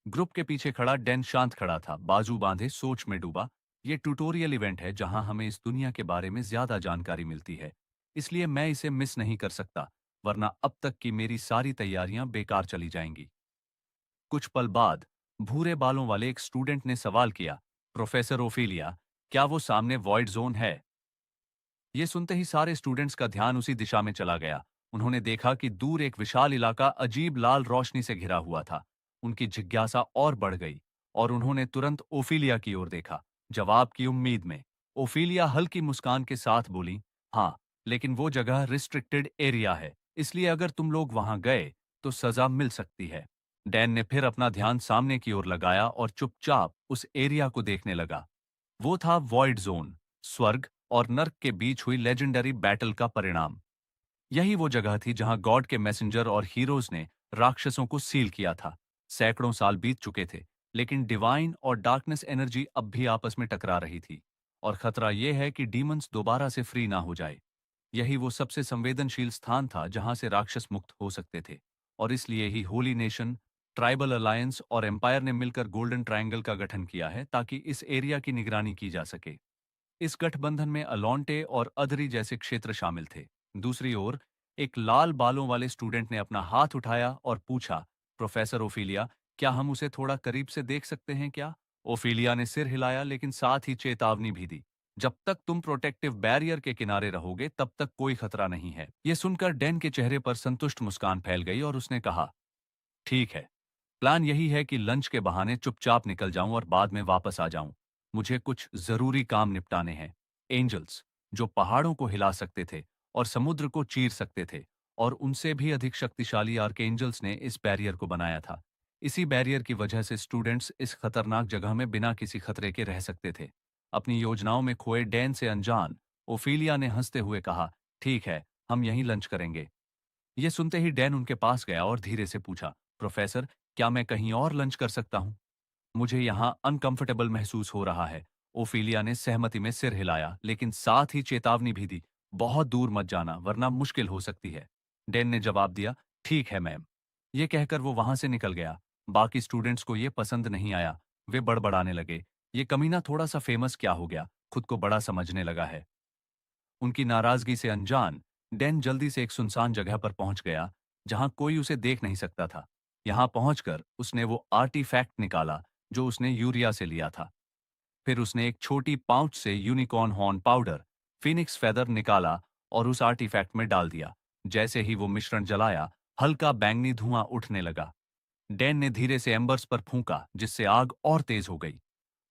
ग्रुप के पीछे खड़ा डैन शांत खड़ा था, बाजू बांधे सोच में डूबा। ये ट्यूटोरियल इवेंट है जहां हमें इस दुनिया के बारे में ज्यादा जानकारी मिलती है, इसलिए मैं इसे मिस नहीं कर सकता, वरना अब तक की मेरी सारी तैयारियां बेकार चली जाएंगी। कुछ पल बाद भूरे बालों वाले एक स्टूडेंट ने सवाल किया, प्रोफेसर ओफिलिया, क्या वो सामने वॉइड जोन है? ये सुनते ही सारे स्टूडेंट्स का ध्यान उसी दिशा में चला गया। उन्होंने देखा कि दूर एक विशाल इलाका अजीब लाल रोशनी से घिरा हुआ था। उनकी जिज्ञासा और बढ़ गई और उन्होंने तुरंत ओफिलिया की ओर देखा, जवाब की उम्मीद में। ओफिलिया हल्की मुस्कान के साथ बोली, हाँ, लेकिन वो जगह रिस्ट्रिक्टेड एरिया है, इसलिए अगर तुम लोग वहां गए तो सजा मिल सकती है। डैन ने फिर अपना ध्यान सामने की ओर लगाया और चुपचाप उस एरिया को देखने लगा। वो था वॉइड जोन, स्वर्ग और नर्क के बीच हुई लेजेंडरी बैटल का परिणाम। यही वो जगह थी जहां गॉड के मैसेंजर और हीरोज ने राक्षसों को सील किया था। सैकड़ों साल बीत चुके थे, लेकिन डिवाइन और डार्कनेस एनर्जी अब भी आपस में टकरा रही थी, और खतरा यह है कि डीमंस दोबारा से फ्री ना हो जाए। यही वो सबसे संवेदनशील स्थान था जहां से राक्षस मुक्त हो सकते थे, और इसलिए ही होली नेशन, ट्राइबल अलायंस और एम्पायर ने मिलकर गोल्डन ट्रायंगल का गठन किया है, ताकि इस एरिया की निगरानी की जा सके। इस गठबंधन में अलोंटे और अदरी जैसे क्षेत्र शामिल थे। दूसरी ओर एक लाल बालों वाले स्टूडेंट ने अपना हाथ उठाया और पूछा, प्रोफेसर ओफिलिया, क्या हम उसे थोड़ा करीब से देख सकते हैं क्या? ओफिलिया ने सिर हिलाया, लेकिन साथ ही चेतावनी भी दी, जब तक तुम प्रोटेक्टिव बैरियर के किनारे रहोगे तब तक कोई खतरा नहीं है। यह सुनकर डैन के चेहरे पर संतुष्ट मुस्कान फैल गई और उसने कहा, ठीक है, प्लान यही है कि लंच के बहाने चुपचाप निकल जाऊं और बाद में वापस आ जाऊं। मुझे कुछ जरूरी काम निपटाने हैं। एंजल्स, जो पहाड़ों को हिला सकते थे और समुद्र को चीर सकते थे, और उनसे भी अधिक शक्तिशाली आर्कएंजल्स ने इस बैरियर को बनाया था। इसी बैरियर की वजह से स्टूडेंट्स इस खतरनाक जगह में बिना किसी खतरे के रह सकते थे। अपनी योजनाओं में खोए डैन से अनजान ओफिलिया ने हंसते हुए कहा, ठीक है, हम यहीं लंच करेंगे। ये सुनते ही डैन उनके पास गया और धीरे से पूछा, प्रोफेसर, क्या मैं कहीं और लंच कर सकता हूँ? मुझे यहाँ अनकंफर्टेबल महसूस हो रहा है। ओफिलिया ने सहमति में सिर हिलाया, लेकिन साथ ही चेतावनी भी दी, बहुत दूर मत जाना वरना मुश्किल हो सकती है। डैन ने जवाब दिया, ठीक है मैम। ये कहकर वो वहां से निकल गया। बाकी स्टूडेंट्स को ये पसंद नहीं आया। वे बड़बड़ाने लगे, ये कमीना थोड़ा सा फेमस क्या हो गया, खुद को बड़ा समझने लगा है। उनकी नाराजगी से अनजान डैन जल्दी से एक सुनसान जगह पर पहुंच गया, जहां कोई उसे देख नहीं सकता था। यहां पहुंचकर उसने वो आर्टिफैक्ट निकाला जो उसने यूरिया से लिया था। फिर उसने एक छोटी पाउच से unicorn horn powder, Phoenix feather निकाला और उस आर्टिफैक्ट में डाल दिया। जैसे ही वो मिश्रण जलाया, हल्का बैंगनी धुआं उठने लगा। डैन ने धीरे से एम्बर्स पर फूंका, जिससे आग और तेज हो गई।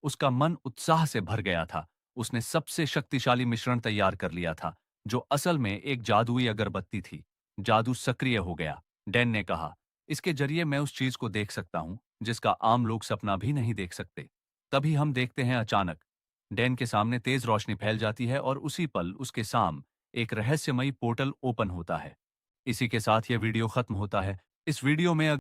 उसका मन उत्साह से भर गया था। उसने सबसे शक्तिशाली मिश्रण तैयार कर लिया था, जो असल में एक जादुई अगरबत्ती थी। जादू सक्रिय हो गया। डैन ने कहा, इसके जरिए मैं उस चीज को देख सकता हूं जिसका आम लोग सपना भी नहीं देख सकते। तभी हम देखते हैं, अचानक डैन के सामने तेज रोशनी फैल जाती है और उसी पल उसके साम एक रहस्यमयी पोर्टल ओपन होता है। इसी के साथ यह वीडियो खत्म होता है। इस वीडियो में